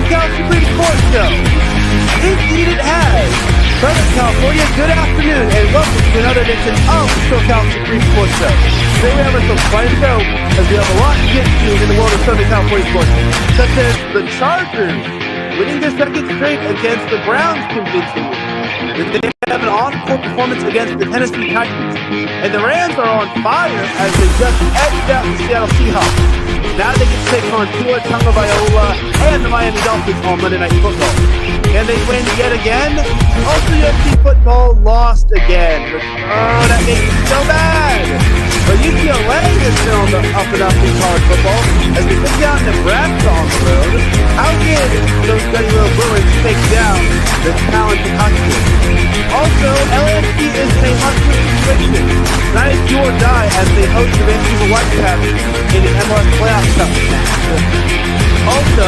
SoCal Supreme Sports Show. Indeed it has. Southern California, good afternoon, and welcome to another edition of the SoCal Supreme Sports Show. Today we have ourselves quite a show, as we have a lot to get to in the world of Southern California sports, such as the Chargers winning their second straight against the Browns convincingly. They have an encore performance against the Tennessee Titans, and the Rams are on fire as they just edged out the Seattle Seahawks. Now they can take on Tua Tagovailoa and the Miami Dolphins on Monday Night Football. Can they win yet again? Also, UFC football lost again. That makes me so bad. But UCLA is still on the up and up in college football as they took down Nebraska on the road. How did those Dirty Little Bruins take down the talented Huskies? Also, LAFC is in a Husker situation. That is do or die as they host the Vancouver Whitecaps in an MLS playoff cup match. Also,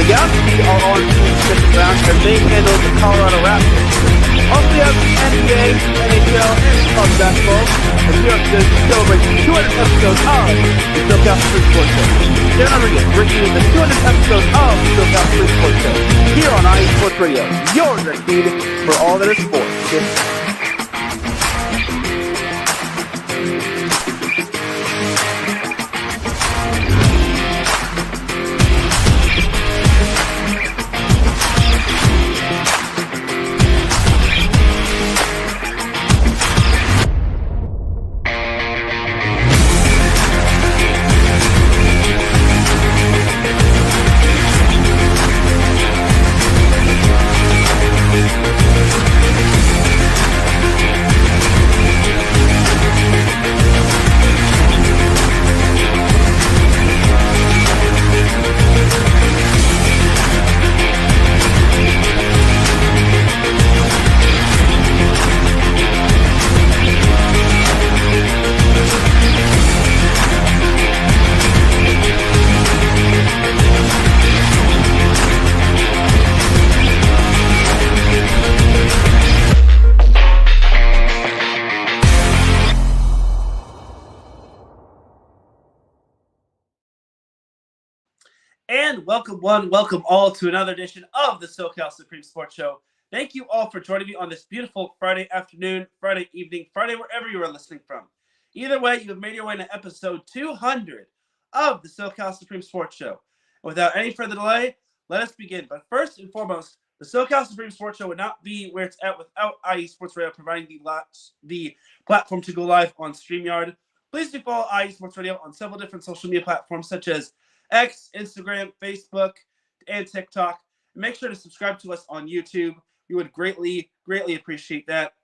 the Galaxy are on the second round as they handle the Colorado Raptors. Also, we have the NBA, NHL, and college basketball as we are to celebrate 200 episodes of the SoCal Supreme Sports Show. Teran Rodriguez bringing you the 200th episode of the SoCal Supreme Sports Show here on IE Sports Radio, your direct feed for all that is sports. And welcome all to another edition of the SoCal Supreme Sports Show. Thank you all for joining me on this beautiful Friday afternoon, Friday evening, Friday wherever you are listening from. Either way, you have made your way to episode 200 of the SoCal Supreme Sports Show. And without any further delay, let us begin. But first and foremost, the SoCal Supreme Sports Show would not be where it's at without IE Sports Radio providing the platform to go live on StreamYard. Please do follow IE Sports Radio on several different social media platforms such as X, Instagram, Facebook, and TikTok. And make sure to subscribe to us on YouTube. We would greatly appreciate that.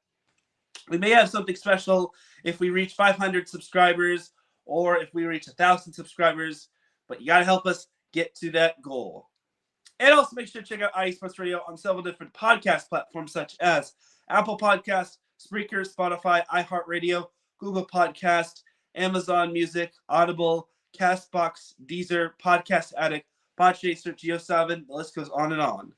We may have something special if we reach 500 subscribers or if we reach 1,000 subscribers, but you got to help us get to that goal. And also make sure to check out IE Sports Radio on several different podcast platforms such as Apple Podcasts, Spreaker, Spotify, iHeartRadio, Google Podcast, Amazon Music, Audible, Castbox, Deezer, Podcast Addict, Podchaser, Geo7, the list goes on and on.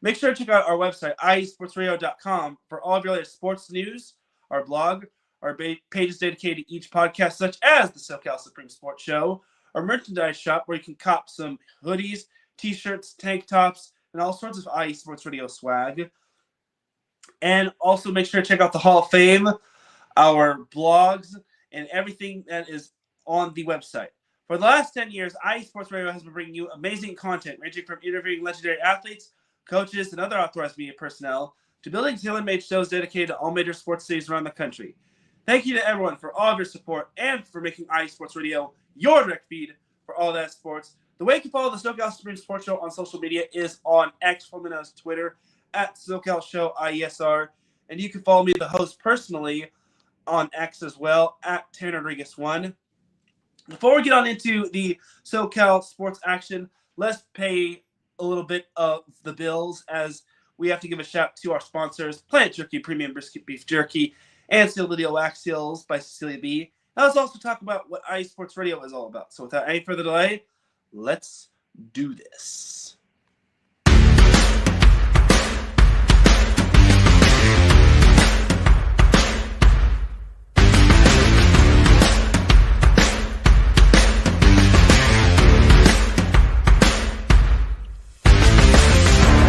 Make sure to check out our website, iesportsradio.com, for all of your latest sports news, our blog, our pages dedicated to each podcast, such as the SoCal Supreme Sports Show, our merchandise shop where you can cop some hoodies, t-shirts, tank tops, and all sorts of IE Sports Radio swag. And also make sure to check out the Hall of Fame, our blogs, and everything that is on the website. For the last 10 years, IE Sports Radio has been bringing you amazing content, ranging from interviewing legendary athletes, coaches, and other authorized media personnel, to building tailor-made shows dedicated to all major sports cities around the country. Thank you to everyone for all of your support and for making IE Sports Radio your direct feed for all that sports. The way you can follow the SoCal Supreme Sports Show on social media is on X, formerly known as Twitter, at SoCal Show IESR. And you can follow me, the host, personally on X as well, at Teran Rodriguez 1. Before we get on into the SoCal sports action, let's pay a little bit of the bills as we have to give a shout to our sponsors, Plant Jerky, Premium Brisket Beef Jerky, and Seal the Deal Wax Seals by Cecilia B. Now let's also talk about what IE Sports Radio is all about. So without any further delay, let's do this.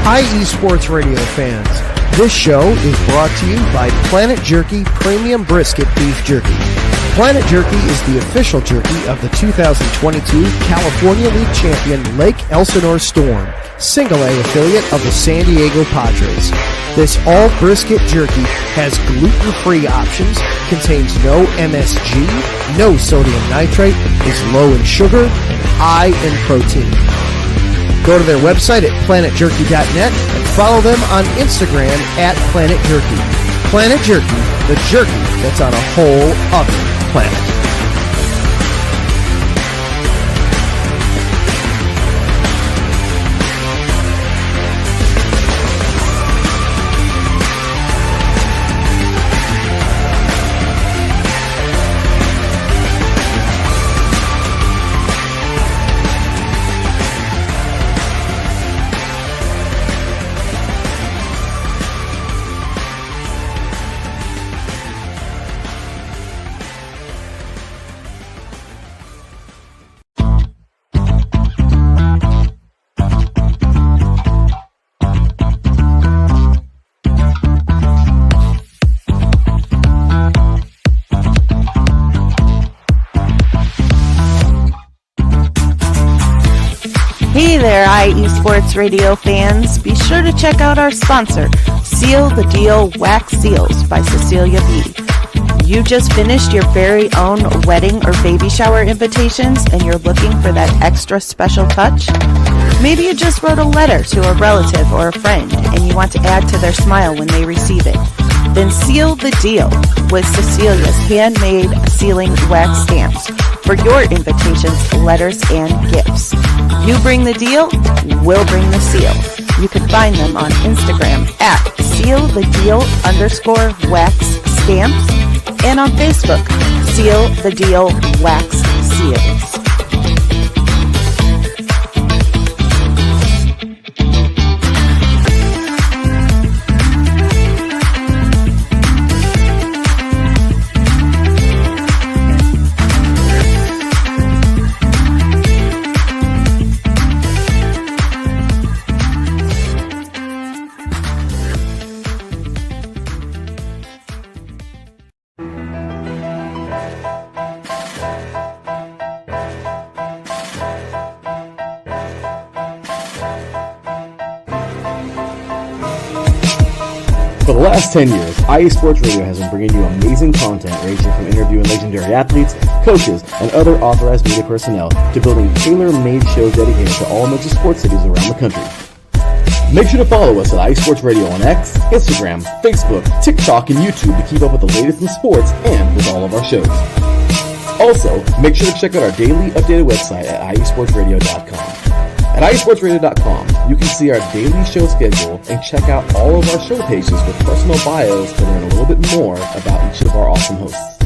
IE Sports Radio fans, this show is brought to you by Planet Jerky Premium Brisket Beef Jerky. Planet Jerky is the official jerky of the 2022 California League champion Lake Elsinore Storm, Single A affiliate of the San Diego Padres. This all brisket jerky has gluten-free options, contains no MSG, no sodium nitrate, is low in sugar, and high in protein. Go to their website at planetjerky.net and follow them on Instagram at Planet Jerky. Planet Jerky, the jerky that's on a whole other planet. Hey there, IE Sports Radio fans. Be sure to check out our sponsor, Seal the Deal Wax Seals by Cecilia B. You just finished your very own wedding or baby shower invitations and you're looking for that extra special touch? Maybe you just wrote a letter to a relative or a friend and you want to add to their smile when they receive it. Then seal the deal with Cecilia's handmade sealing wax stamps for your invitations, letters, and gifts. You bring the deal, we'll bring the seal. You can find them on Instagram at sealthedeal_wax stamps and on Facebook, Seal the Deal Wax Seals. For the last 10 years, IE Sports Radio has been bringing you amazing content ranging from interviewing legendary athletes, coaches, and other authorized media personnel to building tailor-made shows dedicated to all major sports cities around the country. Make sure to follow us at IE Sports Radio on X, Instagram, Facebook, TikTok, and YouTube to keep up with the latest in sports and with all of our shows. Also, make sure to check out our daily updated website at iesportsradio.com. At iesportsradio.com, you can see our daily show schedule and check out all of our show pages with personal bios to learn a little bit more about each of our awesome hosts.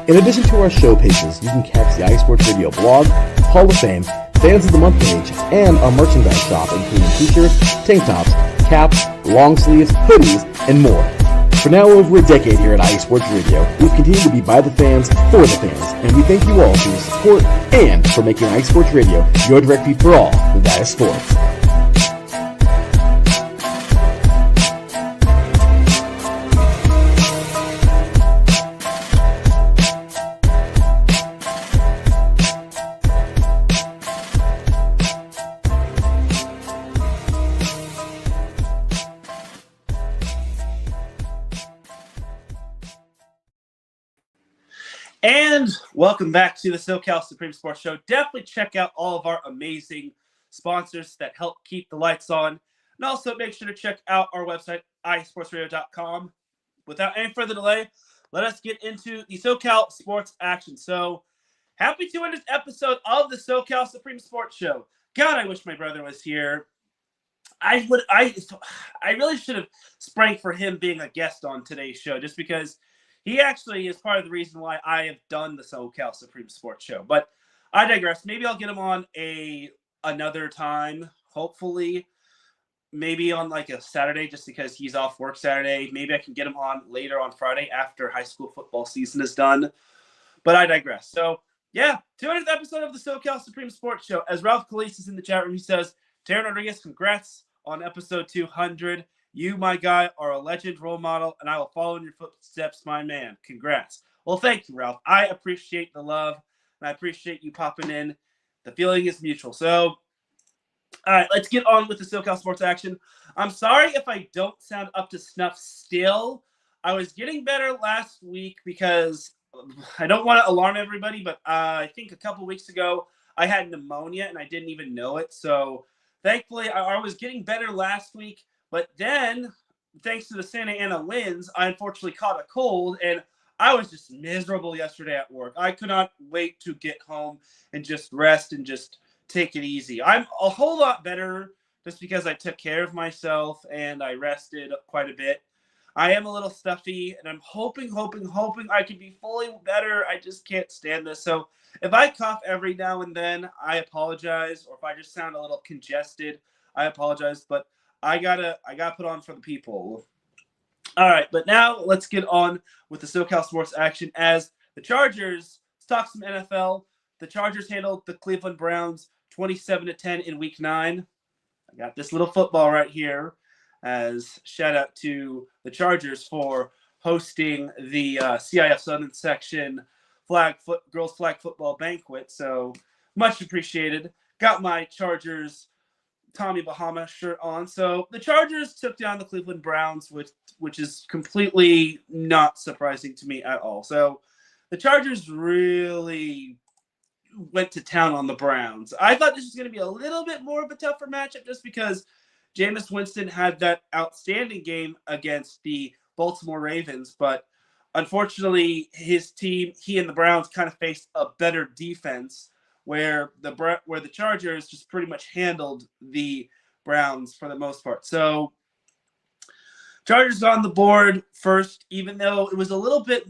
In addition to our show pages, you can catch the iSports Radio blog, Hall of Fame, Fans of the Month page, and our merchandise shop including t-shirts, tank tops, caps, long sleeves, hoodies, and more. For now over a decade here at IE Sports Radio, we've continued to be by the fans, for the fans, and we thank you all for your support and for making IE Sports Radio your direct feed for all that is sports. And welcome back to the SoCal Supreme Sports Show. Definitely check out all of our amazing sponsors that help keep the lights on. And also make sure to check out our website, isportsradio.com. Without any further delay, let us get into the SoCal Sports action. So happy 200th episode of the SoCal Supreme Sports Show. God, I wish my brother was here. I really should have sprang for him being a guest on today's show just because he actually is part of the reason why I have done the SoCal Supreme Sports Show. But I digress. Maybe I'll get him on another time, hopefully. Maybe on like a Saturday just because he's off work Saturday. Maybe I can get him on later on Friday after high school football season is done. But I digress. So, yeah, 200th episode of the SoCal Supreme Sports Show. As Ralph Calise is in the chat room, he says, Teran Rodriguez, congrats on episode 200. You, my guy, are a legend, role model, and I will follow in your footsteps, my man. Congrats. Well, thank you, Ralph. I appreciate the love, and I appreciate you popping in. The feeling is mutual. So, all right, let's get on with the SoCal sports action. I'm sorry if I don't sound up to snuff still. I was getting better last week because I don't want to alarm everybody, but I think a couple weeks ago I had pneumonia and I didn't even know it. So thankfully I was getting better last week, but then thanks to the Santa Ana winds, I unfortunately caught a cold and I was just miserable yesterday at work. I could not wait to get home and just rest and just take it easy. I'm a whole lot better just because I took care of myself and I rested quite a bit. I am a little stuffy, and I'm hoping I can be fully better. I just can't stand this. So if I cough every now and then, I apologize. Or if I just sound a little congested, I apologize. But I gotta put on for the people. All right, but now let's get on with the SoCal sports action as the Chargers, let's talk some NFL. The Chargers handled the Cleveland Browns 27-10 in Week 9. I got this little football right here. As shout out to the Chargers for hosting the CIF Southern Section girls flag football banquet. So much appreciated. Got my Chargers Tommy Bahama shirt on. So the Chargers took down the Cleveland Browns, which is completely not surprising to me at all. So the Chargers really went to town on the Browns. I thought this was going to be a little bit more of a tougher matchup just because Jameis Winston had that outstanding game against the Baltimore Ravens, but unfortunately his team, he and the Browns kind of faced a better defense where the Chargers just pretty much handled the Browns for the most part. So Chargers got on the board first, even though it was a little bit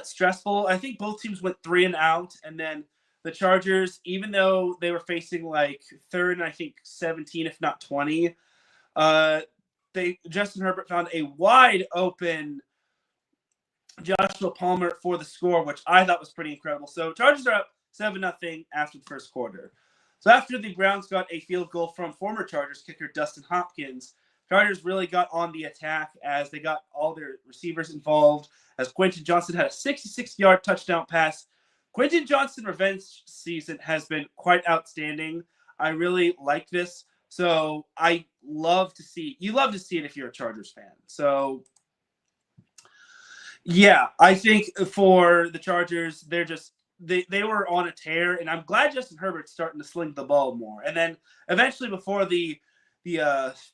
stressful. I think both teams went 3-and-out, and then the Chargers, even though they were facing like third and I think 17, if not 20, Justin Herbert found a wide open Joshua Palmer for the score, which I thought was pretty incredible. So Chargers are up 7-0 after the first quarter. So after the Browns got a field goal from former Chargers kicker Dustin Hopkins, Chargers really got on the attack as they got all their receivers involved, as Quentin Johnson had a 66-yard touchdown pass. Quentin Johnson revenge season has been quite outstanding. I really like this. So you love to see it if you're a Chargers fan. So yeah, I think for the Chargers, they were on a tear, and I'm glad Justin Herbert's starting to sling the ball more. And then eventually before the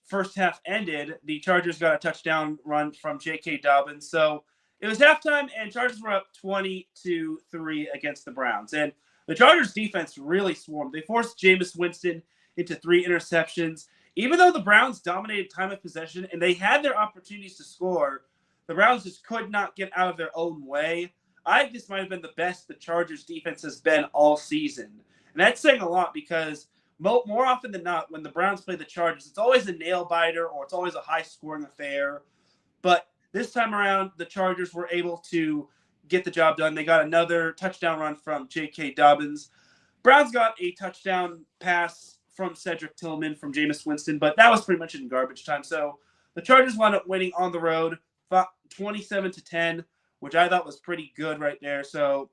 first half ended, the Chargers got a touchdown run from J.K. Dobbins. So it was halftime, and Chargers were up 20-3 against the Browns. And the Chargers defense really swarmed. They forced Jameis Winston into 3 interceptions. Even though the Browns dominated time of possession and they had their opportunities to score, the Browns just could not get out of their own way. I think this might have been the best the Chargers defense has been all season. And that's saying a lot because more often than not, when the Browns play the Chargers, it's always a nail-biter or it's always a high-scoring affair. But this time around, the Chargers were able to get the job done. They got another touchdown run from J.K. Dobbins. Browns got a touchdown pass from Cedric Tillman from Jameis Winston, but that was pretty much in garbage time. So the Chargers wound up winning on the road 27-10, which I thought was pretty good right there. So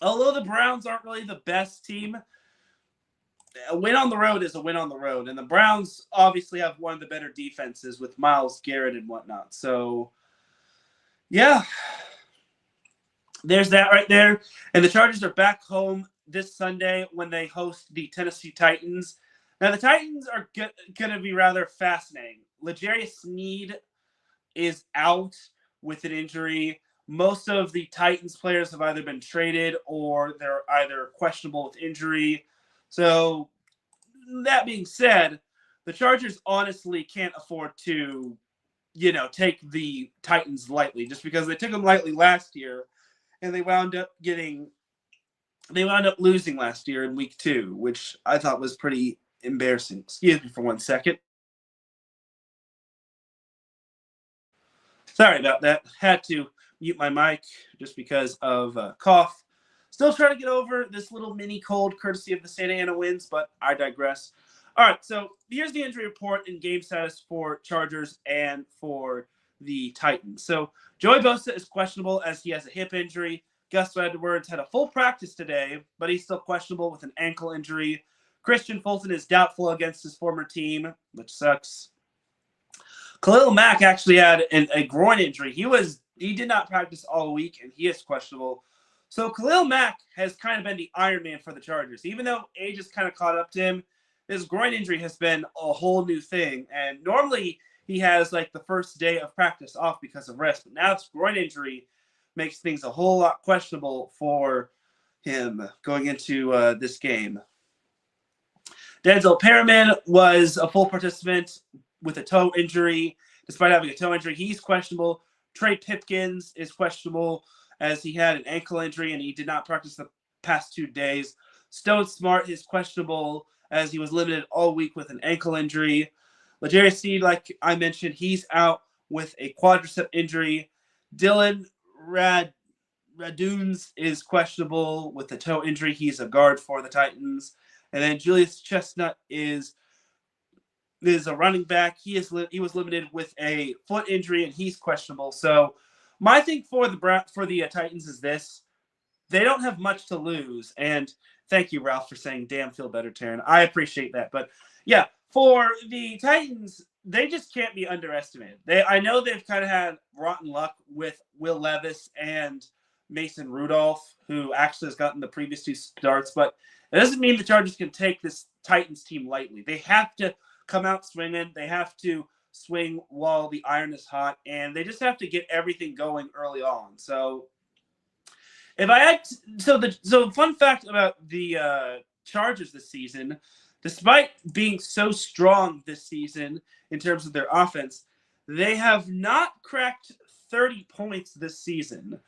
although the Browns aren't really the best team, a win on the road is a win on the road. And the Browns obviously have one of the better defenses with Myles Garrett and whatnot. So, yeah, there's that right there. And the Chargers are back home this Sunday when they host the Tennessee Titans. Now, the Titans are going to be rather fascinating. L'Jarius Sneed is out with an injury. Most of the Titans players have either been traded or they're either questionable with injury. So that being said, the Chargers honestly can't afford to, take the Titans lightly just because they took them lightly last year and they wound up losing last year in week 2, which I thought was pretty embarrassing. Excuse me for 1 second. Sorry about that. Had to mute my mic just because of cough. Still trying to get over this little mini cold courtesy of the Santa Ana winds, but I digress. All right, so here's the injury report and game status for Chargers and for the Titans. So Joey Bosa is questionable as he has a hip injury. Gus Edwards had a full practice today, but he's still questionable with an ankle injury. Christian Fulton is doubtful against his former team, which sucks. Khalil Mack actually had a groin injury. He did not practice all week, and he is questionable. So Khalil Mack has kind of been the Iron Man for the Chargers. Even though age has kind of caught up to him, his groin injury has been a whole new thing. And normally he has like the first day of practice off because of rest. But now this groin injury makes things a whole lot questionable for him going into this game. Denzel Perriman was a full participant with a toe injury. Despite having a toe injury, he's questionable. Trey Pipkins is questionable as he had an ankle injury and he did not practice the past 2 days. Stone Smart is questionable as he was limited all week with an ankle injury. L'Jarius Sneed, like I mentioned, he's out with a quadricep injury. Dylan Raduns is questionable with a toe injury. He's a guard for the Titans. And then Julius Chestnut is a running back. He was limited with a foot injury, and he's questionable. So my thing for the Titans is this. They don't have much to lose. And thank you, Ralph, for saying, damn, feel better, Teran. I appreciate that. But, yeah, for the Titans, they just can't be underestimated. I know they've kind of had rotten luck with Will Levis and Mason Rudolph, who actually has gotten the previous 2 starts. But it doesn't mean the Chargers can take this Titans team lightly. They have to come out swinging. They have to swing while the iron is hot, and they just have to get everything going early on. So, fun fact about the Chargers this season, despite being so strong this season in terms of their offense, they have not cracked 30 points this season.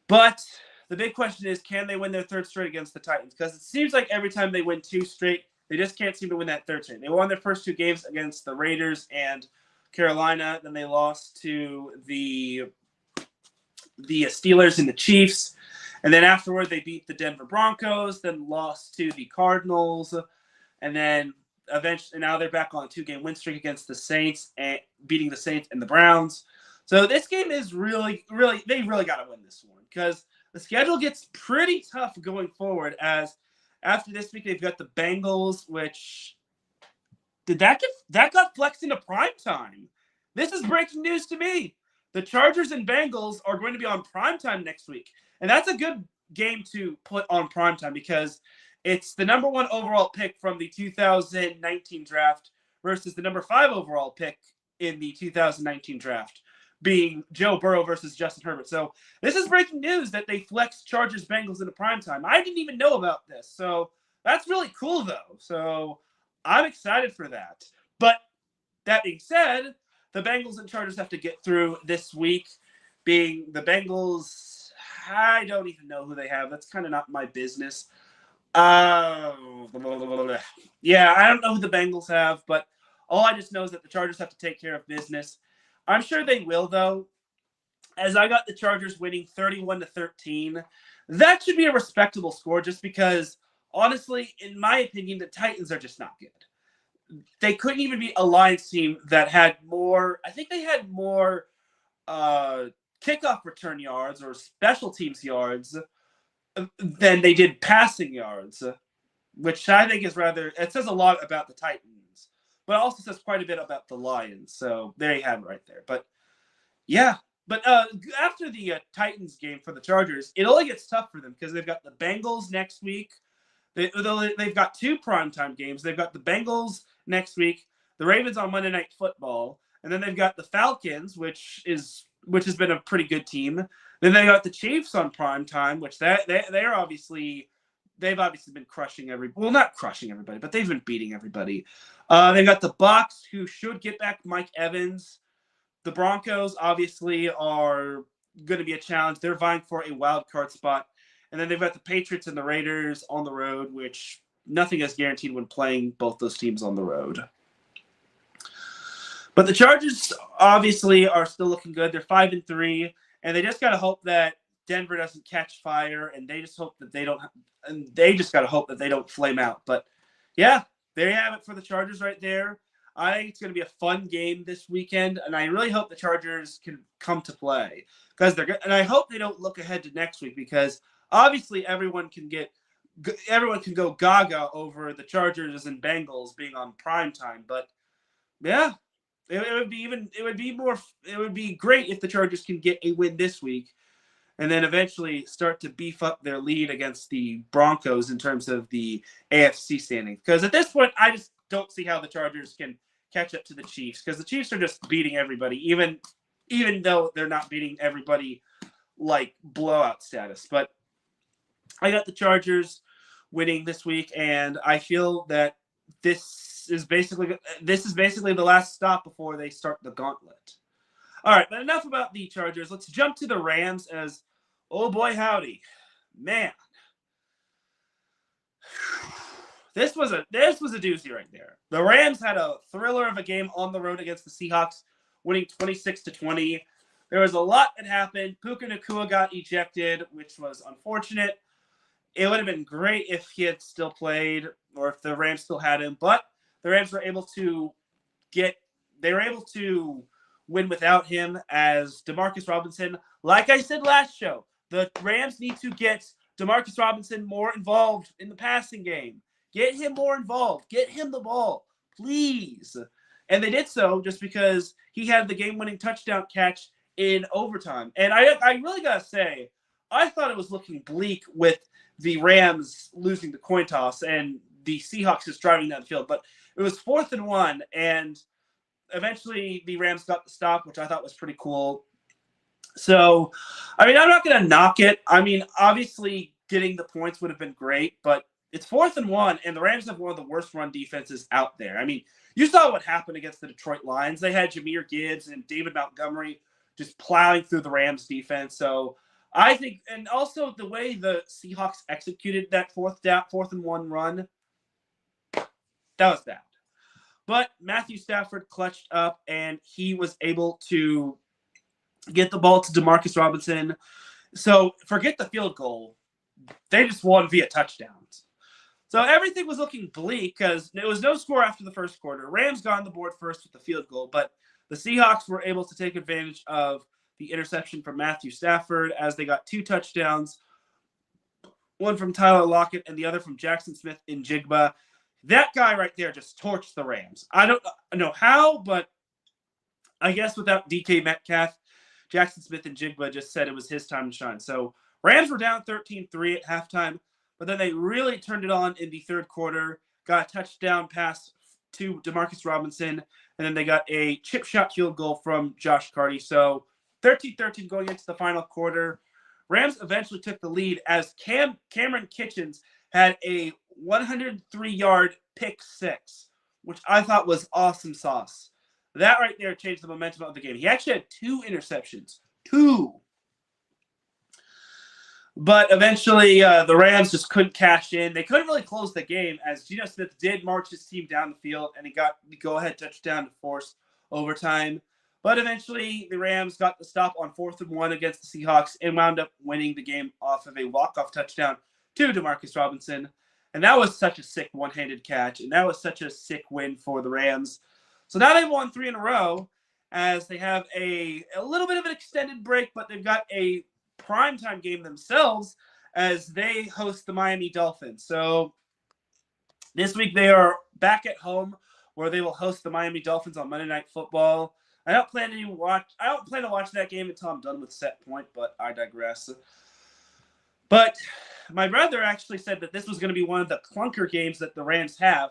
But the big question is, can they win their 3rd straight against the Titans? Because it seems like every time they win 2 straight, they just can't seem to win that 3rd straight. They won their first 2 games against the Raiders and Carolina. Then they lost to the Steelers and the Chiefs. And then afterward, they beat the Denver Broncos, then lost to the Cardinals. And then eventually, now they're back on a 2-game win streak against the Saints and beating the Saints and the Browns. So this game is they really got to win this one because the schedule gets pretty tough going forward as after this week, they've got the Bengals, which that got flexed into prime time. This is breaking news to me. The Chargers and Bengals are going to be on prime time next week. And that's a good game to put on prime time because it's the number 1 overall pick from the 2019 draft versus the number 5 overall pick in the 2019 draft, being Joe Burrow versus Justin Herbert. So this is breaking news that they flexed Chargers Bengals into primetime. I didn't even know about this. So that's really cool, though. So I'm excited for that. But that being said, the Bengals and Chargers have to get through this week. Being the Bengals, I don't even know who they have. That's kind of not my business. Yeah, I don't know who the Bengals have, but all I just know is that the Chargers have to take care of business. I'm sure they will, though, as I got the Chargers winning 31-13. That should be a respectable score just because, honestly, in my opinion, the Titans are just not good. They couldn't even beat a Lions team that had more – I think they had more kickoff return yards or special teams yards than they did passing yards, which I think is rather – it says a lot about the Titans. But it also says quite a bit about the Lions. So there you have it right there. But, yeah. But after the Titans game for the Chargers, it only gets tough for them because they've got the Bengals next week. They've got 2 primetime games. They've got the Bengals next week, the Ravens on Monday Night Football, and then they've got the Falcons, which has been a pretty good team. Then they got the Chiefs on primetime, which they've obviously been crushing not crushing everybody, but they've been beating everybody. They've got the Bucs, who should get back Mike Evans. The Broncos, obviously, are going to be a challenge. They're vying for a wild card spot. And then they've got the Patriots and the Raiders on the road, which nothing is guaranteed when playing both those teams on the road. But the Chargers, obviously, are still looking good. They're 5-3, and they just got to hope that Denver doesn't catch fire, and they just hope that they don't – and they just got to hope that they don't flame out. But, yeah, there you have it for the Chargers right there. I think it's going to be a fun game this weekend, and I really hope the Chargers can come to play because they're good. And I hope they don't look ahead to next week because obviously everyone can go gaga over the Chargers and Bengals being on prime time. But yeah, it would be great if the Chargers can get a win this week and then eventually start to beef up their lead against the Broncos in terms of the AFC standing. Because at this point, I just don't see how the Chargers can catch up to the Chiefs because the Chiefs are just beating everybody, even though they're not beating everybody like blowout status. But I got the Chargers winning this week, and I feel that this is basically the last stop before they start the gauntlet. All right, but enough about the Chargers. Let's jump to the Rams as, oh boy, howdy. Man. This was a doozy right there. The Rams had a thriller of a game on the road against the Seahawks, winning 26-20. There was a lot that happened. Puka Nacua got ejected, which was unfortunate. It would have been great if he had still played or if the Rams still had him, but the Rams were able to win without him as Demarcus Robinson. Like I said last show, the Rams need to get Demarcus Robinson more involved in the passing game. Get him more involved. Get him the ball, please. And they did so just because he had the game-winning touchdown catch in overtime. And I really got to say, I thought it was looking bleak with the Rams losing the coin toss and the Seahawks just driving down the field. But it was 4th and 1, and eventually the Rams got the stop, which I thought was pretty cool. So, I mean, I'm not going to knock it. I mean, obviously getting the points would have been great, but it's 4th and 1, and the Rams have one of the worst run defenses out there. I mean, you saw what happened against the Detroit Lions. They had Jahmyr Gibbs and David Montgomery just plowing through the Rams defense. So I think, and also the way the Seahawks executed that 4th and 1 run, that was bad. But Matthew Stafford clutched up, and he was able to get the ball to Demarcus Robinson. So forget the field goal. They just won via touchdowns. So everything was looking bleak because there was no score after the first quarter. Rams got on the board first with the field goal, but the Seahawks were able to take advantage of the interception from Matthew Stafford as they got 2 touchdowns, one from Tyler Lockett and the other from Jackson Smith-Njigba. That guy right there just torched the Rams. I don't know how, but I guess without DK Metcalf, Jackson Smith-Njigba just said it was his time to shine. So Rams were down 13-3 at halftime, but then they really turned it on in the third quarter, got a touchdown pass to Demarcus Robinson, and then they got a chip shot field goal from Josh Carty. So 13-13 going into the final quarter. Rams eventually took the lead as Cameron Kitchens had a 103-yard pick six, which I thought was awesome sauce. That right there changed the momentum of the game. He actually had 2 interceptions. 2. But eventually, the Rams just couldn't cash in. They couldn't really close the game as Geno Smith did march his team down the field, and he got the go-ahead touchdown to force overtime. But eventually, the Rams got the stop on 4th and 1 against the Seahawks and wound up winning the game off of a walk-off touchdown to Demarcus Robinson. And that was such a sick one-handed catch, and that was such a sick win for the Rams. So now they've won 3 in a row as they have a little bit of an extended break, but they've got a primetime game themselves as they host the Miami Dolphins. So this week they are back at home where they will host the Miami Dolphins on Monday Night Football. I don't plan to watch that game until I'm done with Set Point, but I digress. But my brother actually said that this was going to be one of the clunker games that the Rams have.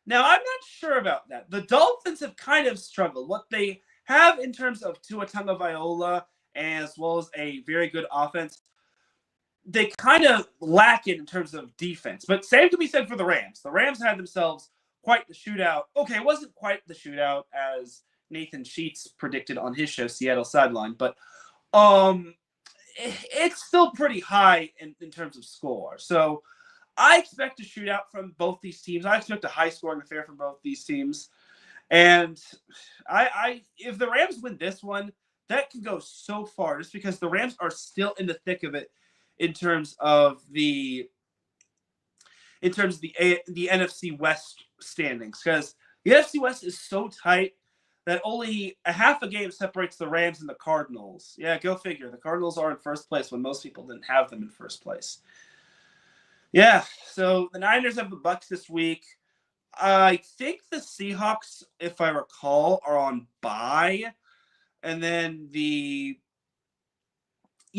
Now, I'm not sure about that. The Dolphins have kind of struggled. What they have in terms of Tua Tagovailoa as well as a very good offense, they kind of lack it in terms of defense. But same can be said for the Rams. The Rams had themselves quite the shootout. Okay, it wasn't quite the shootout as Nathan Sheets predicted on his show, Seattle Sideline, but it's still pretty high in terms of score. So I expect a shootout from both these teams. I expect a high-scoring affair from both these teams. And if the Rams win this one, that can go so far just because the Rams are still in the thick of it in terms of the in terms of the NFC West standings, because the NFC West is so tight that only a half a game separates the Rams and the Cardinals. Yeah, go figure. The Cardinals are in first place when most people didn't have them in first place. Yeah, so the Niners have the Bucs this week. I think the Seahawks, if I recall, are on bye. And then they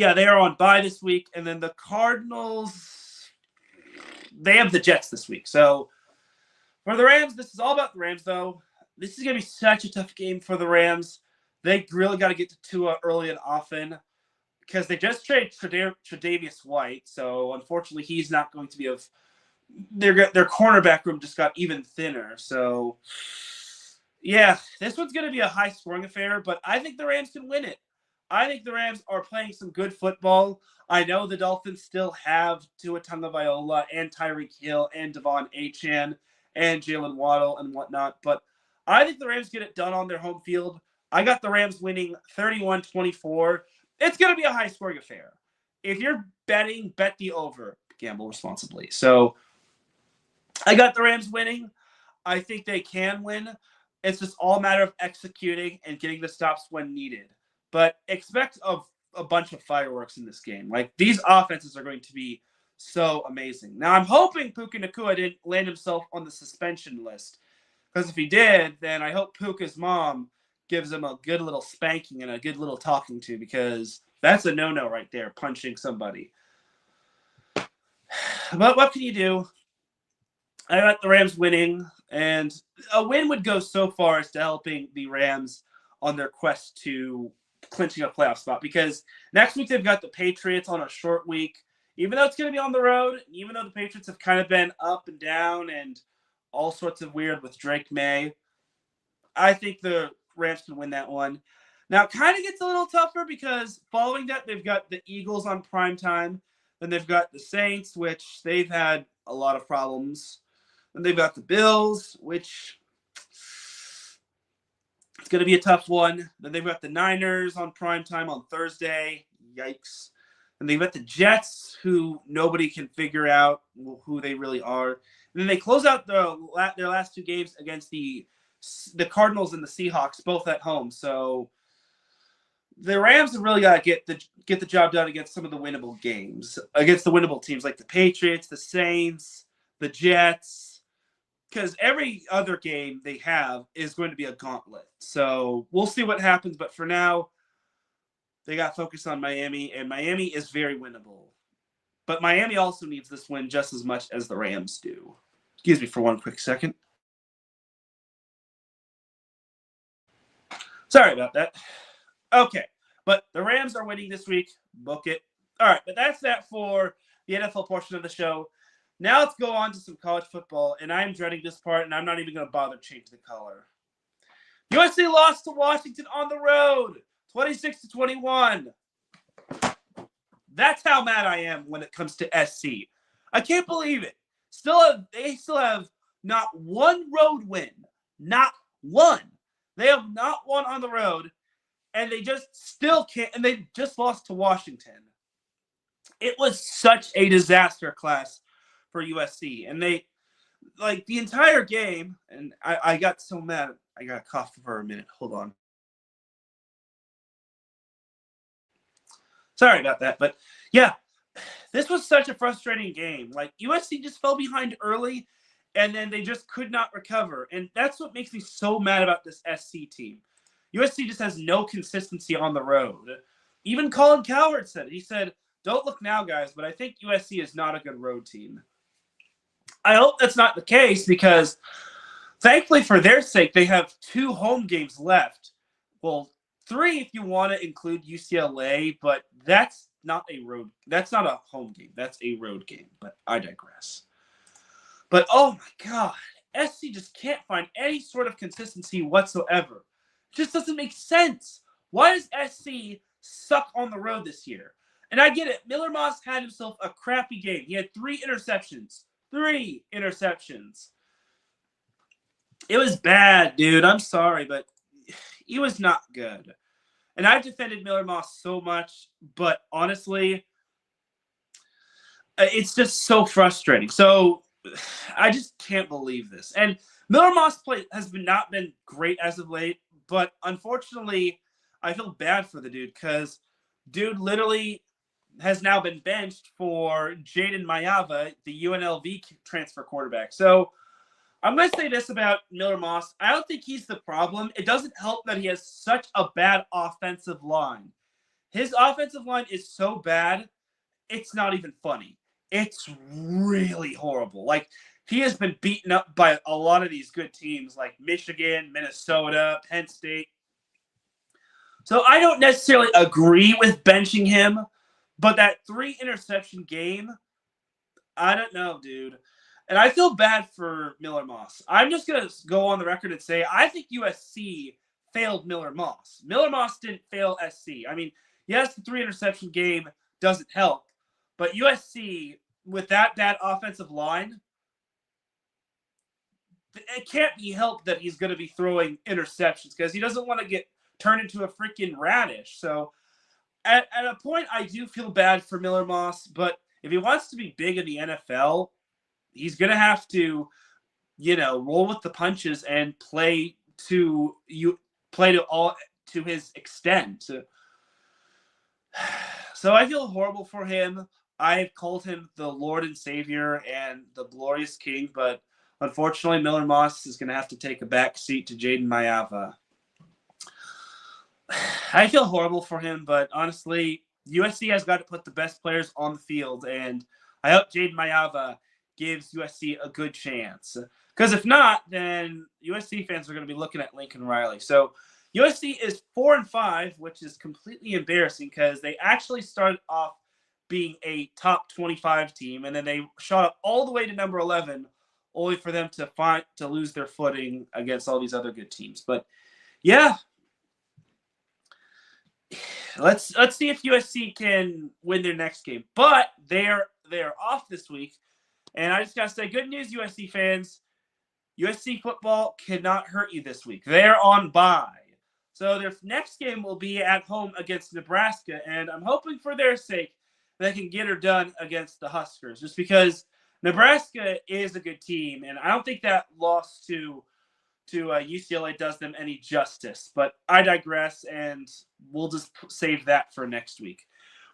are on bye this week. And then the Cardinals, they have the Jets this week. So for the Rams, this is all about the Rams, though. This is going to be such a tough game for the Rams. They really got to get to Tua early and often because they just traded Tre'Davious White. So unfortunately, he's not going to be of their cornerback room just got even thinner. So yeah, this one's going to be a high scoring affair, but I think the Rams can win it. I think the Rams are playing some good football. I know the Dolphins still have Tua Tagovailoa and Tyreek Hill and Devon Achane and Jalen Waddle and whatnot, but I think the Rams get it done on their home field. I got the Rams winning 31-24. It's going to be a high-scoring affair. If you're betting, bet the over. Gamble responsibly. So I got the Rams winning. I think they can win. It's just all a matter of executing and getting the stops when needed. But expect a bunch of fireworks in this game. Like, these offenses are going to be so amazing. Now, I'm hoping Puka Nacua didn't land himself on the suspension list. Because if he did, then I hope Puka's mom gives him a good little spanking and a good little talking to, because that's a no-no right there, punching somebody. But what can you do? I got the Rams winning, and a win would go so far as to helping the Rams on their quest to clinching a playoff spot, because next week they've got the Patriots on a short week. Even though it's going to be on the road, even though the Patriots have kind of been up and down and all sorts of weird with Drake May, I think the Rams can win that one. Now, it kind of gets a little tougher because following that, they've got the Eagles on primetime. Then they've got the Saints, which they've had a lot of problems. Then they've got the Bills, which it's going to be a tough one. Then they've got the Niners on primetime on Thursday. Yikes. And they've got the Jets, who nobody can figure out who they really are. And then they close out their last two games against the Cardinals and the Seahawks, both at home. So the Rams have really got to get the job done against some of the winnable games, against the winnable teams like the Patriots, the Saints, the Jets, because every other game they have is going to be a gauntlet. So we'll see what happens. But for now, they got focused on Miami, and Miami is very winnable. But Miami also needs this win just as much as the Rams do. Excuse me for one quick second. Sorry about that. Okay, but the Rams are winning this week. Book it. All right, but that's that for the NFL portion of the show. Now let's go on to some college football, and I'm dreading this part, and I'm not even going to bother changing the color. USC lost to Washington on the road, 26-21. That's how mad I am when it comes to SC. I can't believe it. They still have not one road win. Not one. They have not won on the road, and they just still can't. And they just lost to Washington. It was such a disaster class for USC, and they, like, the entire game. And I got so mad. I got to cough for a minute. Hold on. Sorry about that, but yeah, this was such a frustrating game. Like, USC just fell behind early, and then they just could not recover. And that's what makes me so mad about this SC team. USC just has no consistency on the road. Even Colin Cowherd said it. He said, "Don't look now, guys, but I think USC is not a good road team." I hope that's not the case, because thankfully for their sake, they have 2 home games left. Well, 3 if you want to include UCLA, but that's not a home game. That's a road game, but I digress. But oh my God, SC just can't find any sort of consistency whatsoever. It just doesn't make sense. Why does SC suck on the road this year? And I get it. Miller Moss had himself a crappy game. He had 3 interceptions. 3 interceptions. It was bad, dude. I'm sorry, but he was not good. And I've defended Miller Moss so much, but honestly, it's just so frustrating. So I just can't believe this. And Miller Moss play has not been great as of late, but unfortunately, I feel bad for the dude because dude literally has now been benched for Jaden Mayava, the UNLV transfer quarterback. So I'm going to say this about Miller Moss. I don't think he's the problem. It doesn't help that he has such a bad offensive line. His offensive line is so bad, it's not even funny. It's really horrible. Like, he has been beaten up by a lot of these good teams like Michigan, Minnesota, Penn State. So I don't necessarily agree with benching him, but that 3-interception game, I don't know, dude. And I feel bad for Miller Moss. I'm just going to go on the record and say I think USC failed Miller Moss. Miller Moss didn't fail SC. I mean, yes, the 3-interception game doesn't help, but USC, with that bad offensive line, it can't be helped that he's going to be throwing interceptions because he doesn't want to get turned into a freaking radish. So at a point, I do feel bad for Miller Moss, but if he wants to be big in the NFL, he's going to have to, roll with the punches and play to his extent. So I feel horrible for him. I've called him the Lord and Savior and the glorious King, but unfortunately, Miller Moss is going to have to take a back seat to Jaden Mayava. I feel horrible for him, but honestly, USC has got to put the best players on the field, and I hope Jaden Mayava gives USC a good chance. Because if not, then USC fans are going to be looking at Lincoln Riley. So USC is 4-5, which is completely embarrassing because they actually started off being a top 25 team, and then they shot up all the way to number 11, only for them to lose their footing against all these other good teams. But yeah, let's see if USC can win their next game. But they're off this week, and I just gotta say, good news, USC fans. USC football cannot hurt you this week. They're on bye. So their next game will be at home against Nebraska, and I'm hoping for their sake they can get her done against the Huskers, just because Nebraska is a good team, and I don't think that loss to UCLA does them any justice. But I digress, and we'll just save that for next week.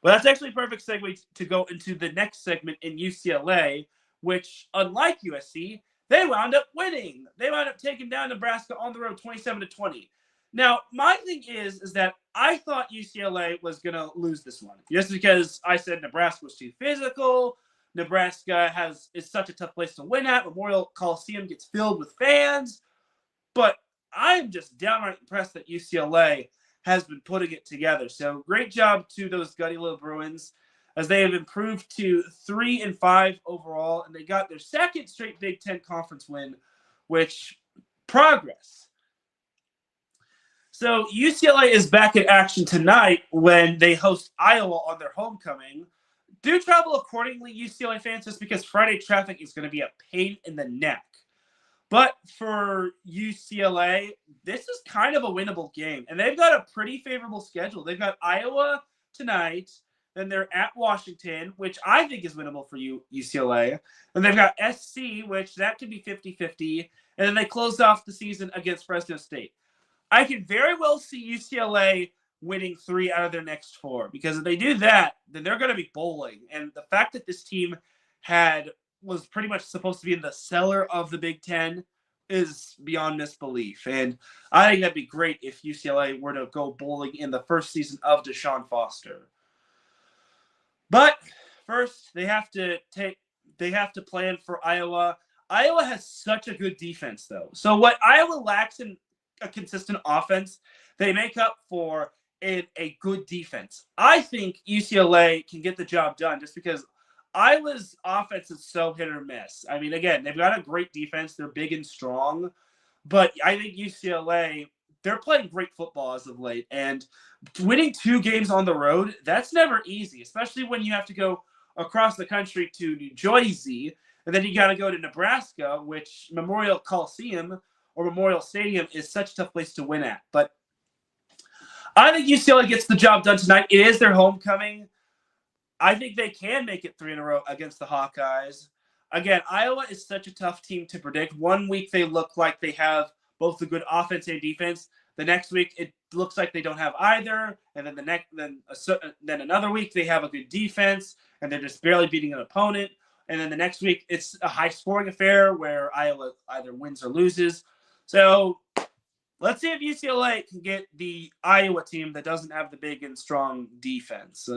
Well, that's actually a perfect segue to go into the next segment in UCLA, which, unlike USC, they wound up winning. They wound up taking down Nebraska on the road 27-20. Now, my thing is that I thought UCLA was going to lose this one, just because I said Nebraska was too physical. Nebraska is such a tough place to win at. Memorial Coliseum gets filled with fans. But I'm just downright impressed that UCLA has been putting it together. So great job to those Gutty Little Bruins, as they have improved to 3-5 overall, and they got their second straight Big Ten Conference win, which progress. So UCLA is back in action tonight when they host Iowa on their homecoming. Do travel accordingly, UCLA fans, just because Friday traffic is going to be a pain in the neck. But for UCLA, this is kind of a winnable game. And they've got a pretty favorable schedule. They've got Iowa tonight, then they're at Washington, which I think is winnable for UCLA. And they've got SC, which that could be 50-50. And then they closed off the season against Fresno State. I can very well see UCLA winning 3 out of their next 4, because if they do that, then they're going to be bowling. And the fact that this team was pretty much supposed to be in the cellar of the Big Ten is beyond misbelief. And I think that'd be great if UCLA were to go bowling in the first season of Deshaun Foster. But first, they have to plan for Iowa. Iowa has such a good defense, though. So what Iowa lacks in a consistent offense, they make up for in a good defense. I think UCLA can get the job done just because Iowa's offense is so hit or miss. I mean, again, they've got a great defense. They're big and strong. But I think UCLA, they're playing great football as of late. And winning 2 games on the road, that's never easy, especially when you have to go across the country to New Jersey. And then you got to go to Nebraska, which Memorial Coliseum or Memorial Stadium is such a tough place to win at. But I think UCLA gets the job done tonight. It is their homecoming. I think they can make it 3 in a row against the Hawkeyes. again, Iowa is such a tough team to predict. One week they look like they have both a good offense and defense. The next week it looks like they don't have either, and then another week they have a good defense and they're just barely beating an opponent. And then the next week it's a high-scoring affair where Iowa either wins or loses. So let's see if UCLA can get the Iowa team that doesn't have the big and strong defense.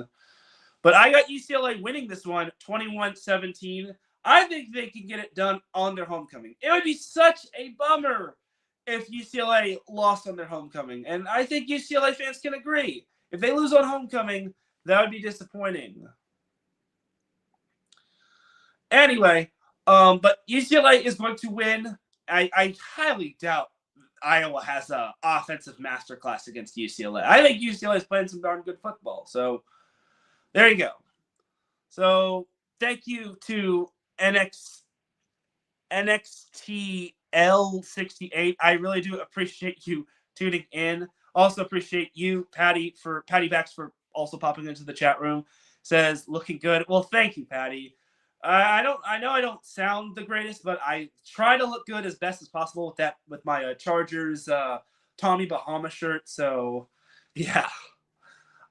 But I got UCLA winning this one 21-17. I think they can get it done on their homecoming. It would be such a bummer if UCLA lost on their homecoming. And I think UCLA fans can agree. If they lose on homecoming, that would be disappointing. Anyway, but UCLA is going to win. I highly doubt Iowa has an offensive masterclass against UCLA. I think UCLA is playing some darn good football. So there you go. So thank you to NXTL68. I really do appreciate you tuning in. Also appreciate you, Patty Backs, for also popping into the chat room. Says looking good. Well, thank you, Patty. I know I don't sound the greatest, but I try to look good as best as possible with my Chargers Tommy Bahama shirt. So yeah.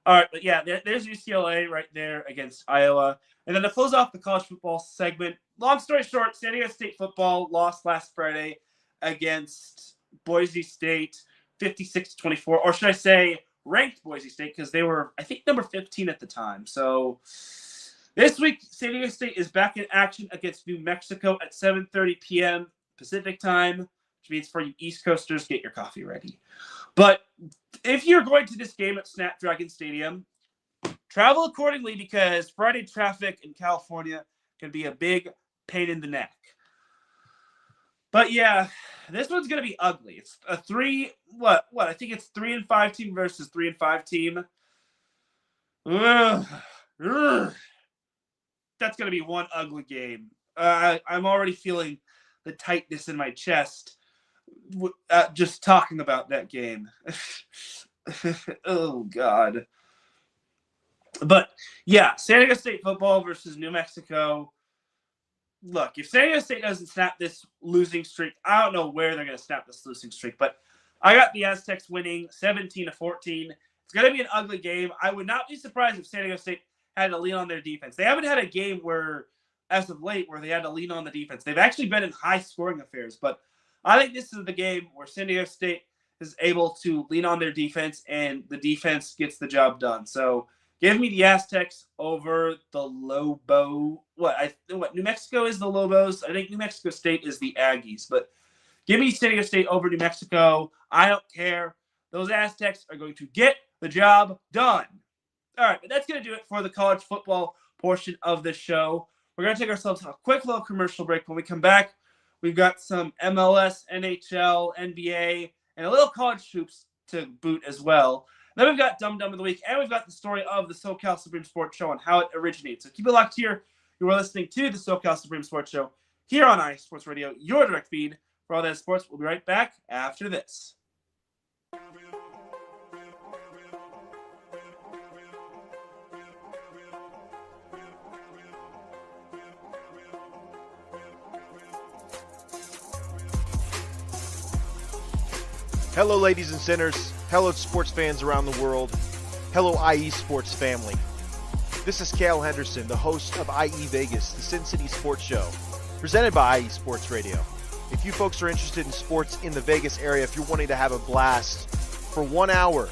All right, but yeah, there's UCLA right there against Iowa. And then to close off the college football segment, long story short, San Diego State football lost last Friday against Boise State 56-24, or should I say ranked Boise State, because they were, I think, number 15 at the time. So this week, San Diego State is back in action against New Mexico at 7:30 p.m. Pacific time, which means for you East Coasters, get your coffee ready. But if you're going to this game at Snapdragon Stadium, travel accordingly, because Friday traffic in California can be a big pain in the neck. But yeah, this one's going to be ugly. It's a I think it's 3-5 team versus 3-5 team. That's going to be one ugly game. I'm already feeling the tightness in my chest just talking about that game. Oh, God. But, yeah, San Diego State football versus New Mexico. Look, if San Diego State doesn't snap this losing streak, I don't know where they're going to snap this losing streak. But I got the Aztecs winning 17-14. It's going to be an ugly game. I would not be surprised if San Diego State had to lean on their defense. They haven't had a game as of late, where they had to lean on the defense. They've actually been in high-scoring affairs. But I think this is the game where San Diego State is able to lean on their defense, and the defense gets the job done. So give me the Aztecs over the Lobo. New Mexico is the Lobos. I think New Mexico State is the Aggies. But give me San Diego State over New Mexico. I don't care. Those Aztecs are going to get the job done. All right, but that's going to do it for the college football portion of the show. We're going to take ourselves a quick little commercial break. When we come back, we've got some MLS, NHL, NBA, and a little college hoops to boot as well. Then we've got Dum Dum of the Week, and we've got the story of the SoCal Supreme Sports Show and how it originates. So keep it locked here. You are listening to the SoCal Supreme Sports Show here on IE Sports Radio, your direct feed for all that sports. We'll be right back after this. Hello, ladies and sinners. Hello, sports fans around the world. Hello, IE Sports family. This is Cale Henderson, the host of IE Vegas, the Sin City Sports Show, presented by IE Sports Radio. If you folks are interested in sports in the Vegas area, if you're wanting to have a blast for 1 hour,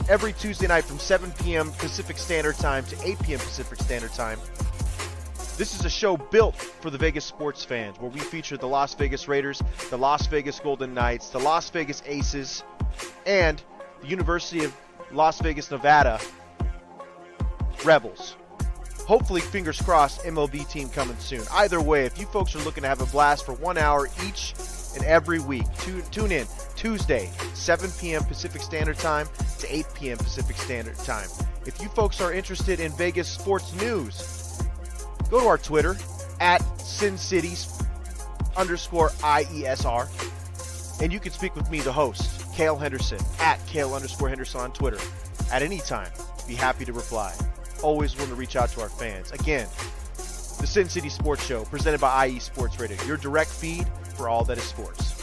every Tuesday night from 7 p.m. Pacific Standard Time to 8 p.m. Pacific Standard Time, this is a show built for the Vegas sports fans, where we feature the Las Vegas Raiders, the Las Vegas Golden Knights, the Las Vegas Aces, and the University of Las Vegas, Nevada Rebels. Hopefully, fingers crossed, MLB team coming soon. Either way, if you folks are looking to have a blast for 1 hour each and every week, tune in Tuesday, 7 p.m. Pacific Standard Time to 8 p.m. Pacific Standard Time. If you folks are interested in Vegas sports news, go to our Twitter at SinCities_IESR, and you can speak with me, the host, Cale Henderson, at Cale_Henderson on Twitter at any time. Be happy to reply. Always want to reach out to our fans. Again, The Sin City Sports Show, presented by IE Sports Radio, your direct feed for all that is sports.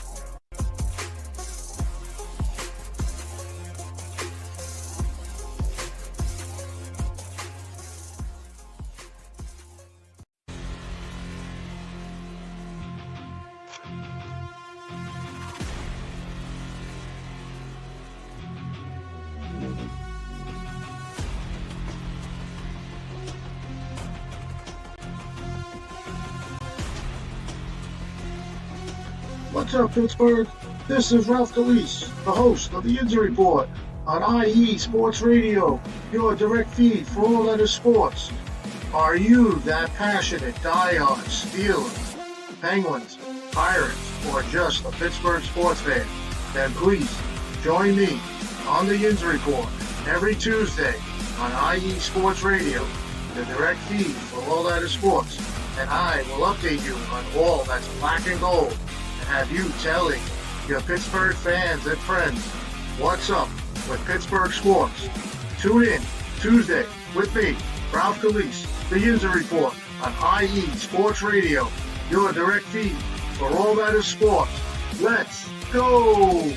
What's up, Pittsburgh? This is Ralph Calise, the host of the Injury Report on IE Sports Radio, your direct feed for all that is sports. Are you that passionate diehard Steelers, Penguins, Pirates, or just a Pittsburgh sports fan? Then please join me on the Injury Report every Tuesday on IE Sports Radio, the direct feed for all that is sports. And I will update you on all that's black and gold. Have you telling your Pittsburgh fans and friends what's up with Pittsburgh sports. Tune in Tuesday with me, Ralph Calise, the Injury Report on IE Sports Radio, your direct feed for all that is sports. Let's go!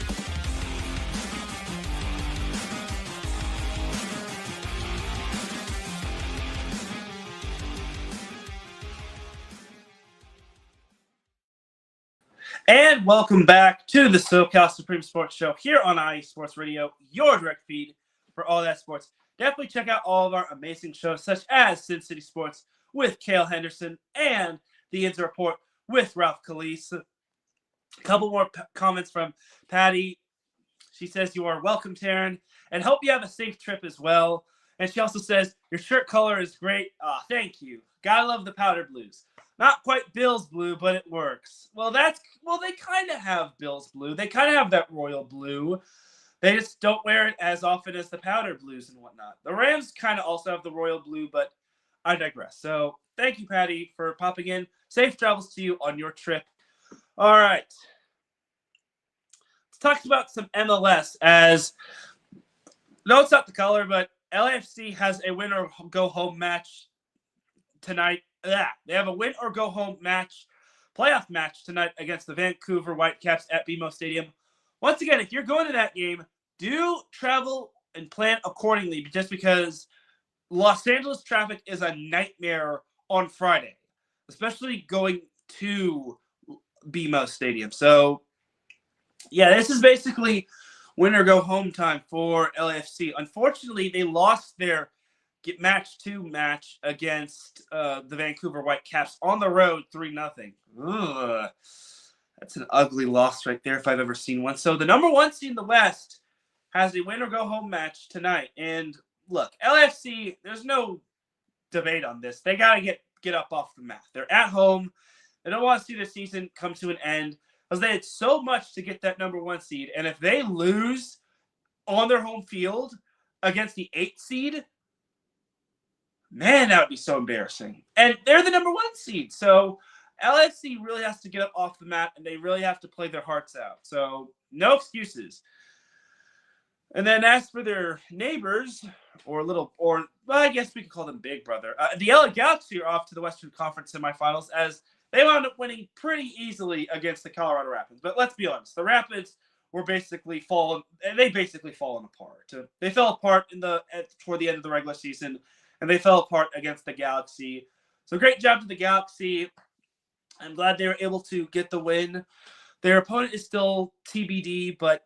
And welcome back to the SoCal Supreme Sports Show here on IE Sports Radio, your direct feed for all that sports. Definitely check out all of our amazing shows, such as Sin City Sports with Cale Henderson and the Injury Report with Ralph Calise. A couple more comments from Patty. She says, "You are welcome, Teran, and hope you have a safe trip as well." And she also says, "Your shirt color is great." Thank you. Gotta love the powder blues. Not quite Bills blue, but it works. Well, they kind of have Bills blue. They kind of have that royal blue. They just don't wear it as often as the powder blues and whatnot. The Rams kind of also have the royal blue, but I digress. So thank you, Patty, for popping in. Safe travels to you on your trip. All right. Let's talk about some MLS as, no, it's not the color, but LAFC has a win or go home match tonight. They have a win or go home match, playoff match tonight against the Vancouver Whitecaps at BMO Stadium. Once again, if you're going to that game, do travel and plan accordingly, just because Los Angeles traffic is a nightmare on Friday, especially going to BMO Stadium. So, yeah, this is basically win or go home time for LAFC. Unfortunately, they lost their match 2 match against the Vancouver Whitecaps on the road 3-0. That's an ugly loss right there if I've ever seen one. So the number 1 seed in the West has a win or go home match tonight. And look, LAFC, there's no debate on this. They got to get up off the mat. They're at home. They don't want to see the season come to an end because they had so much to get that number 1 seed. And if they lose on their home field against the 8th seed, man, that would be so embarrassing. And they're the number 1 seed. So LAFC really has to get up off the mat, and they really have to play their hearts out. So no excuses. And then as for their neighbors, well, I guess we could call them Big Brother. The LA Galaxy are off to the Western Conference semifinals as they wound up winning pretty easily against the Colorado Rapids. But let's be honest, the Rapids were basically fallen apart. They fell apart toward the end of the regular season, and they fell apart against the Galaxy. So great job to the Galaxy. I'm glad they were able to get the win. Their opponent is still TBD, but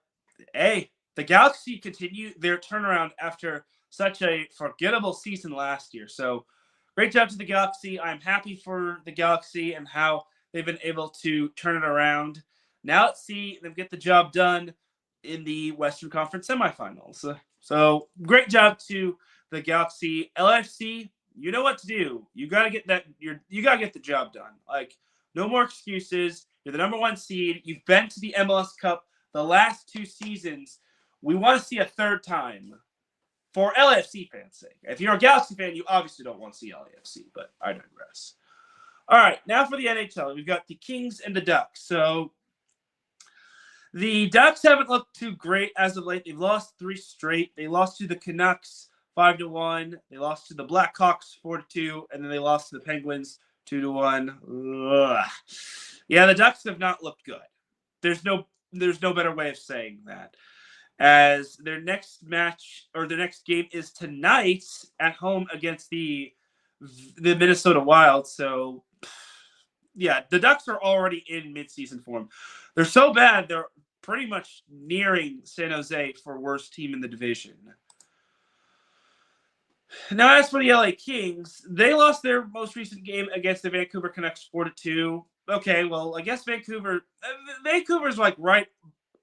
hey, the Galaxy continue their turnaround after such a forgettable season last year. So great job to the Galaxy. I'm happy for the Galaxy and how they've been able to turn it around. Now let's see them get the job done in the Western Conference semifinals. So great job to the Galaxy. LAFC, you know what to do. You gotta get the job done. Like, no more excuses. You're the number 1 seed. You've been to the MLS Cup the last 2 seasons. We want to see a third time for LAFC fans' sake. If you're a Galaxy fan, you obviously don't want to see LAFC, but I digress. All right, now for the NHL. We've got the Kings and the Ducks. So the Ducks haven't looked too great as of late. They've lost 3 straight. They lost to the Canucks 5-1. They lost to the Blackhawks 4-2, and then they lost to the Penguins 2-1. Ugh. Yeah, the Ducks have not looked good. There's no better way of saying that. As their next match or their next game is tonight at home against the Minnesota Wild. So, yeah, the Ducks are already in midseason form. They're so bad, they're pretty much nearing San Jose for worst team in the division. Now, as for the LA Kings, they lost their most recent game against the Vancouver Canucks 4-2. Okay, well, I guess Vancouver's like right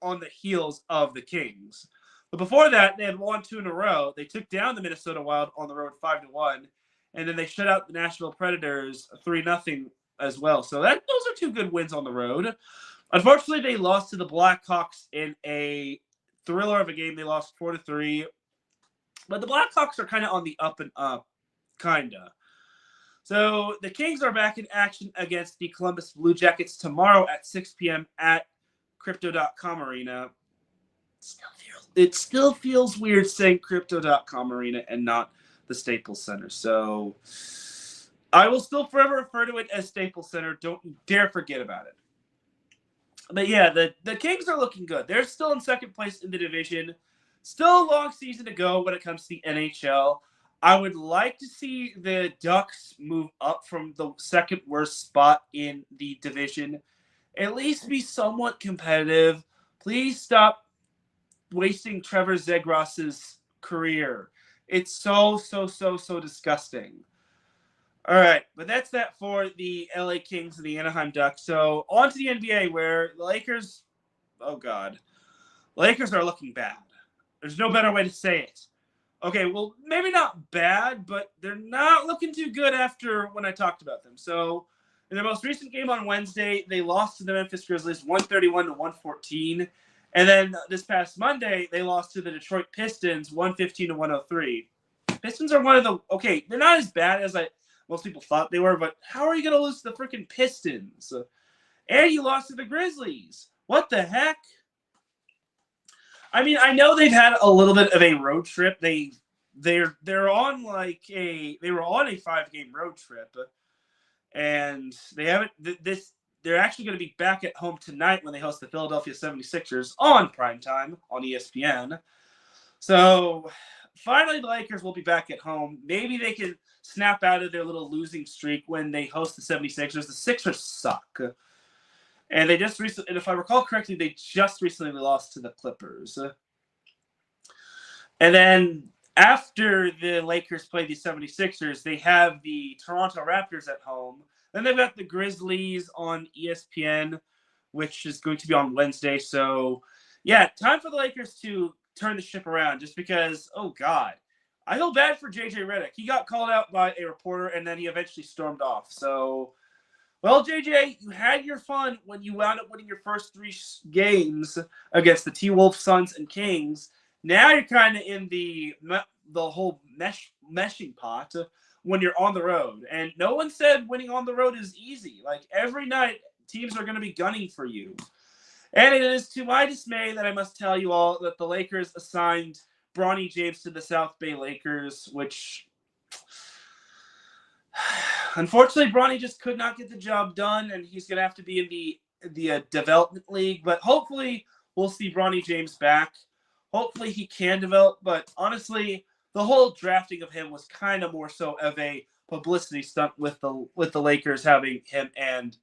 on the heels of the Kings. But before that, they had won 2 in a row. They took down the Minnesota Wild on the road 5-1, and then they shut out the Nashville Predators 3-0 as well. So those are 2 good wins on the road. Unfortunately, they lost to the Blackhawks in a thriller of a game. They lost 4-3. But the Blackhawks are kind of on the up and up, kind of. So the Kings are back in action against the Columbus Blue Jackets tomorrow at 6 p.m. at Crypto.com Arena. It still feels weird saying Crypto.com Arena and not the Staples Center. So I will still forever refer to it as Staples Center. Don't dare forget about it. But yeah, the Kings are looking good. They're still in second place in the division. Still a long season to go when it comes to the NHL. I would like to see the Ducks move up from the second worst spot in the division. At least be somewhat competitive. Please stop wasting Trevor Zegras's career. It's so disgusting. All right, but that's that for the LA Kings and the Anaheim Ducks. So on to the NBA where the Lakers, oh God, Lakers are looking bad. There's no better way to say it. Okay, well, maybe not bad, but they're not looking too good after when I talked about them. So in their most recent game on Wednesday, they lost to the Memphis Grizzlies 131-114. And then this past Monday, they lost to the Detroit Pistons 115-103. Pistons are one of the, okay, they're not as bad as most people thought they were, but how are you going to lose to the freaking Pistons? And you lost to the Grizzlies. What the heck? I mean, I know they've had a little bit of a road trip. They're on they were on a 5-game road trip, and they haven't they're actually going to be back at home tonight when they host the Philadelphia 76ers on primetime on ESPN. So finally the Lakers will be back at home. Maybe they can snap out of their little losing streak when they host the 76ers. The Sixers suck. And they just recently, and if I recall correctly, they just recently lost to the Clippers. And then after the Lakers play the 76ers, they have the Toronto Raptors at home. Then they've got the Grizzlies on ESPN, which is going to be on Wednesday. So, yeah, time for the Lakers to turn the ship around just because, oh, God. I feel bad for J.J. Redick. He got called out by a reporter, and then he eventually stormed off. So, well, JJ, you had your fun when you wound up winning your first 3 games against the T-Wolves, Suns, and Kings. Now you're kind of in the whole meshing pot when you're on the road. And no one said winning on the road is easy. Like, every night, teams are going to be gunning for you. And it is to my dismay that I must tell you all that the Lakers assigned Bronny James to the South Bay Lakers, which unfortunately Bronny just could not get the job done, and he's going to have to be in the development league. But hopefully we'll see Bronny James back. Hopefully he can develop. But honestly, the whole drafting of him was kind of more so of a publicity stunt with the Lakers having him and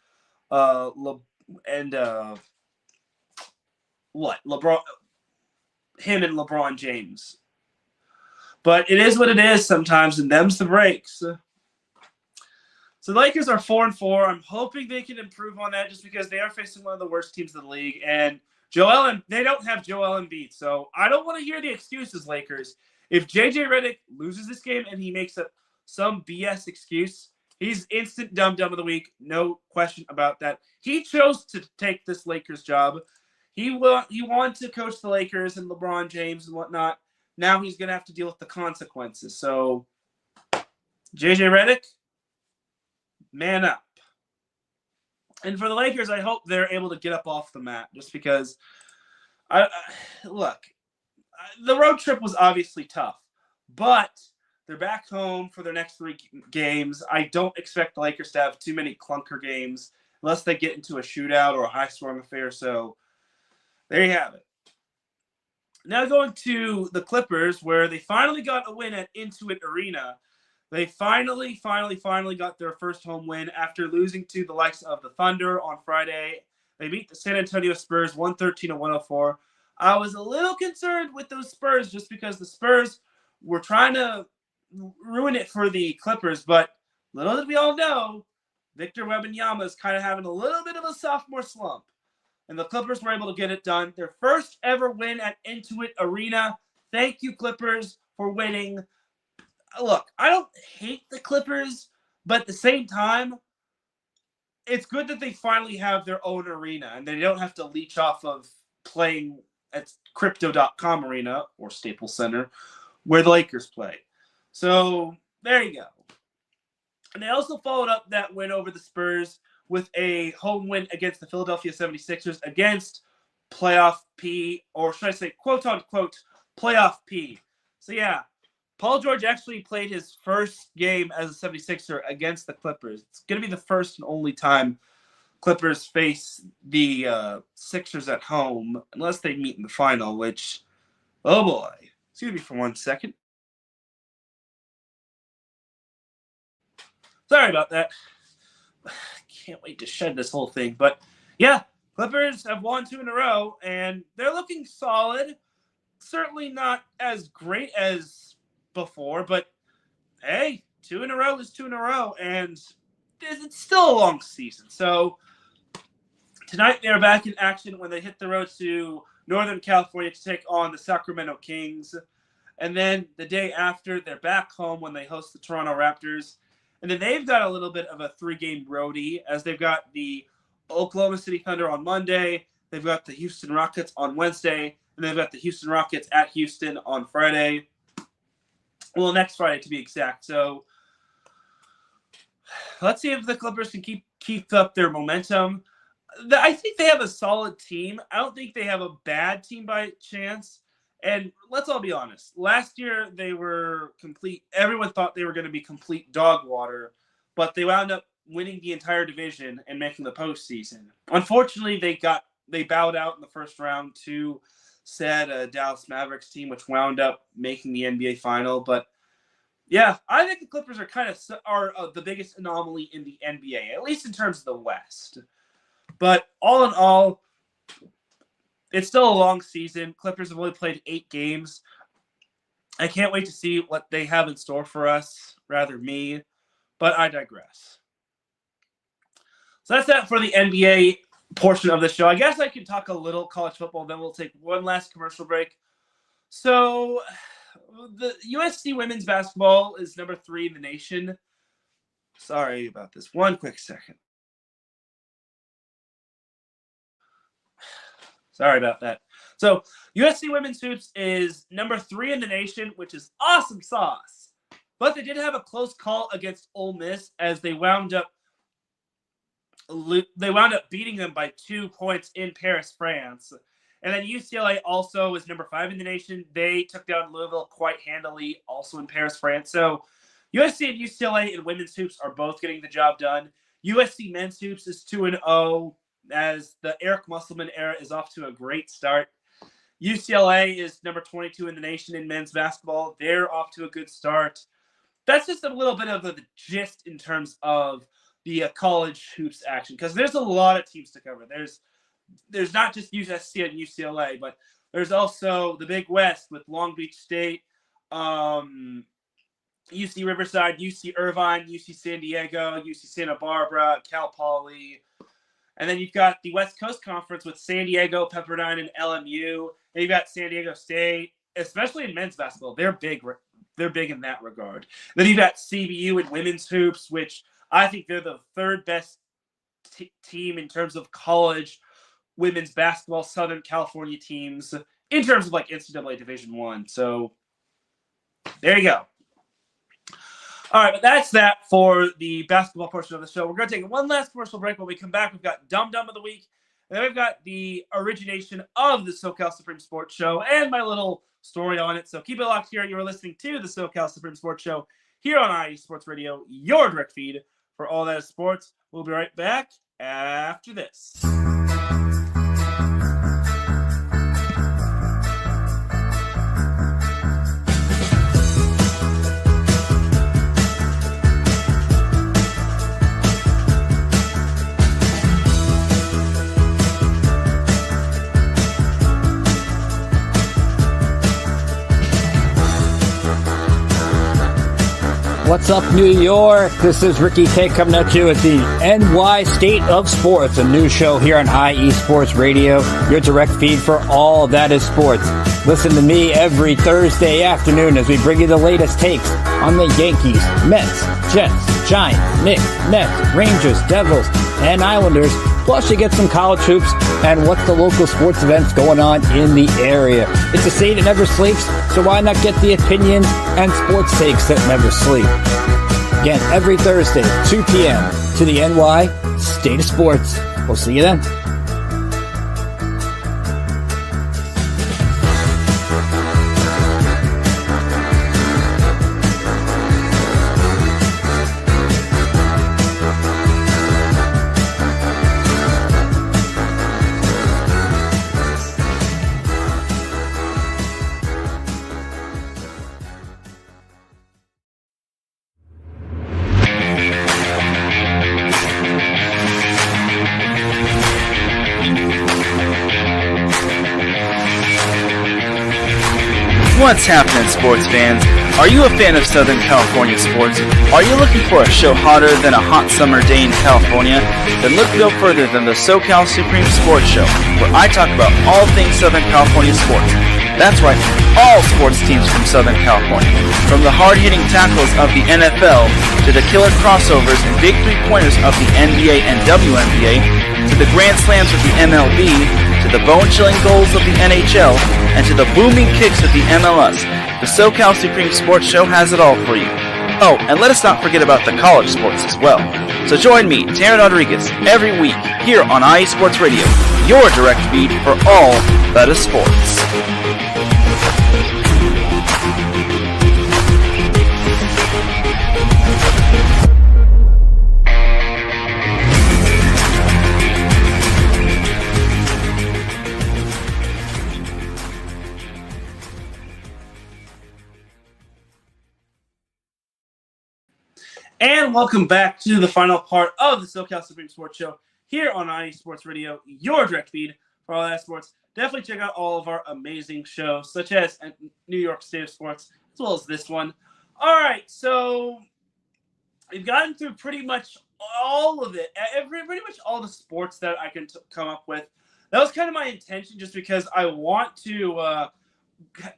LeBron. Him and LeBron James. But it is what it is sometimes, and them's the breaks. So the Lakers are 4-4. I'm hoping they can improve on that just because they are facing one of the worst teams in the league. And they don't have Joel Embiid. So I don't want to hear the excuses, Lakers. If J.J. Redick loses this game and he makes up some BS excuse, he's instant dumb of the week. No question about that. He chose to take this Lakers job. He wanted to coach the Lakers and LeBron James and whatnot. Now he's going to have to deal with the consequences. So, J.J. Redick, man up. And for the Lakers, I hope they're able to get up off the mat just because, the road trip was obviously tough. But They're back home for their next 3 games. I don't expect the Lakers to have too many clunker games unless they get into a shootout or a high-scoring affair. So there you have it. Now going to the Clippers, where they finally got a win at Intuit Arena. They finally got their first home win after losing to the likes of the Thunder on Friday. They beat the San Antonio Spurs 113-104. I was a little concerned with those Spurs just because the Spurs were trying to ruin it for the Clippers, but little did we all know, Victor Wembanyama is kind of having a little bit of a sophomore slump. And the Clippers were able to get it done. Their first ever win at Intuit Arena. Thank you, Clippers, for winning. Look, I don't hate the Clippers, but at the same time, it's good that they finally have their own arena and they don't have to leech off of playing at Crypto.com Arena or Staples Center where the Lakers play. So there you go. And they also followed up that win over the Spurs with a home win against the Philadelphia 76ers against playoff P, or should I say, quote-unquote, playoff P. So yeah, Paul George actually played his first game as a 76er against the Clippers. It's going to be the first and only time Clippers face the Sixers at home, unless they meet in the final, which, oh boy. Excuse me for 1 second. Sorry about that. Can't wait to shed this whole thing. But yeah, Clippers have won 2 in a row, and they're looking solid. Certainly not as great as before, but hey, 2 in a row is 2 in a row, and it's still a long season. So tonight they're back in action when they hit the road to Northern California to take on the Sacramento Kings. And then the day after, they're back home when they host the Toronto Raptors. And then they've got a little bit of a 3-game roadie, as they've got the Oklahoma City Thunder on Monday, they've got the Houston Rockets on Wednesday, and they've got the Houston Rockets at Houston on Friday. Well, next Friday to be exact. So let's see if the Clippers can keep up their momentum. I think they have a solid team. I don't think they have a bad team by chance. And let's all be honest. Last year, they were complete. Everyone thought they were going to be complete dog water, but they wound up winning the entire division and making the postseason. Unfortunately, they bowed out in the first round to said Dallas Mavericks team, which wound up making the NBA final. But yeah, I think the Clippers are the biggest anomaly in the NBA, at least in terms of the West. But all in all, it's still a long season. Clippers have only played 8 games. I can't wait to see what they have in store for us, rather me, but I digress. So that's that for the NBA portion of the show. I guess I can talk a little college football, then we'll take one last commercial break. So the USC women's basketball is number 3 in the nation. Sorry about this. One quick second. Sorry about that. So USC women's hoops is number 3 in the nation, which is awesome sauce. But they did have a close call against Ole Miss as they wound up beating them by 2 points in Paris, France. And then UCLA also is number 5 in the nation. They took down Louisville quite handily, also in Paris, France. So USC and UCLA in women's hoops are both getting the job done. USC men's hoops is 2-0. As the Eric Musselman era is off to a great start. UCLA is number 22 in the nation in men's basketball. They're off to a good start. That's just a little bit of the gist in terms of the college hoops action, because there's a lot of teams to cover. There's not just USC and UCLA, but there's also the Big West with Long Beach State, UC Riverside, UC Irvine, UC San Diego, UC Santa Barbara, Cal Poly. And then you've got the West Coast Conference with San Diego, Pepperdine, and LMU. And you've got San Diego State, especially in men's basketball. They're big in that regard. Then you've got CBU in women's hoops, which I think they're the 3rd best team in terms of college women's basketball, Southern California teams, in terms of like NCAA Division I. So there you go. All right, but that's that for the basketball portion of the show. We're going to take one last commercial break. When we come back, we've got Dum Dum of the Week, And then we've got the origination of the SoCal Supreme Sports Show and my little story on it. So keep it locked here. You are listening to the SoCal Supreme Sports Show here on IE Sports Radio, your direct feed for all that is sports. We'll be right back after this. What's up, New York? This is Ricky K coming at you with the NY State of Sports, a new show here on IE Sports Radio, your direct feed for all that is sports. Listen to me every Thursday afternoon as we bring you the latest takes on the Yankees, Mets, Jets, Giants, Knicks, Nets, Rangers, Devils, and Islanders. Plus, you get some college hoops and what's the local sports events going on in the area. It's a state that never sleeps, so why not get the opinions and sports takes that never sleep? Again, every Thursday, 2 p.m. to the NY State of Sports. We'll see you then. What's happening, sports fans? Are you a fan of Southern California sports? Are you looking for a show hotter than a hot summer day in California? Then look no further than the SoCal Supreme Sports Show, where I talk about all things Southern California sports. That's right, all sports teams from Southern California. From the hard-hitting tackles of the NFL, to the killer crossovers and big three-pointers of the NBA and WNBA, to the grand slams of the MLB, to the bone-chilling goals of the NHL, and to the booming kicks of the MLS, the SoCal Supreme Sports Show has it all for you. Oh, and let us not forget about the college sports as well. So join me, Teran Rodriguez, every week here on IE Sports Radio, your direct feed for all that is sports. And welcome back to the final part of the SoCal Supreme Sports Show here on IE Sports Radio, your direct feed for all that sports. Definitely check out all of our amazing shows, such as New York State of Sports, as well as this one. All right, so we've gotten through pretty much all of it, pretty much all the sports that I can come up with. That was kind of my intention, just because I want to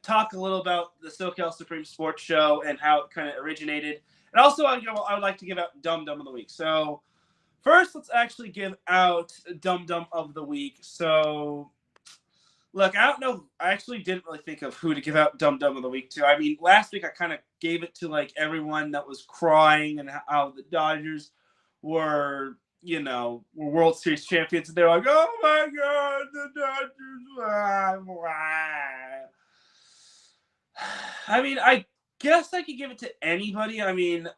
talk a little about the SoCal Supreme Sports Show and how it kind of originated. And also, I would like to give out Dum Dum of the Week. So first, let's actually give out Dum Dum of the Week. So, look, I don't know. I actually didn't really think of who to give out Dum Dum of the Week to. I mean, last week I kind of gave it to, like, everyone that was crying and how the Dodgers were, were World Series champions. And they're like, oh, my God, the Dodgers. I mean, I guess I could give it to anybody. I mean,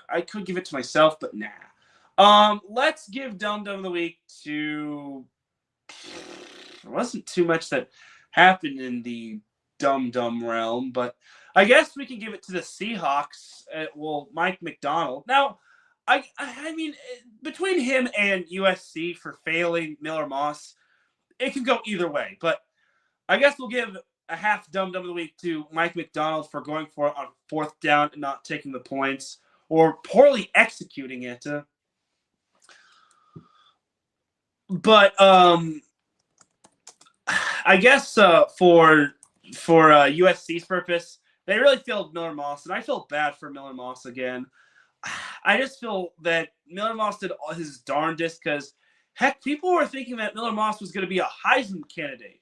I could give it to myself, but nah. Let's give Dum Dum of the Week to... There wasn't too much that happened in the Dum Dum realm, but I guess we can give it to the Seahawks. Mike McDonald. Now, I mean, between him and USC for failing Miller Moss, it could go either way, but I guess we'll give a half Dum Dum of the Week to Mike McDonald for going for it on fourth down and not taking the points, or poorly executing it. But I guess for USC's purpose, they really failed Miller Moss, and I feel bad for Miller Moss again. I just feel that Miller Moss did all his darndest because, heck, people were thinking that Miller Moss was going to be a Heisman candidate.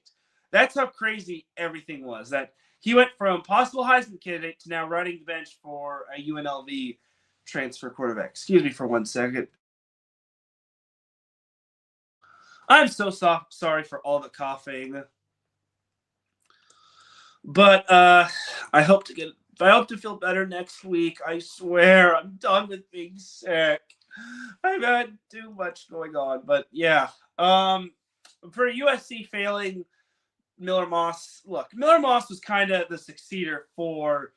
That's how crazy everything was, that he went from possible Heisman candidate to now riding the bench for a UNLV transfer quarterback. Excuse me for 1 second. I'm so sorry for all the coughing. But I hope to feel better next week. I swear, I'm done with being sick. I've had too much going on. But yeah, for USC failing Miller Moss, look, Miller Moss was kind of the successor for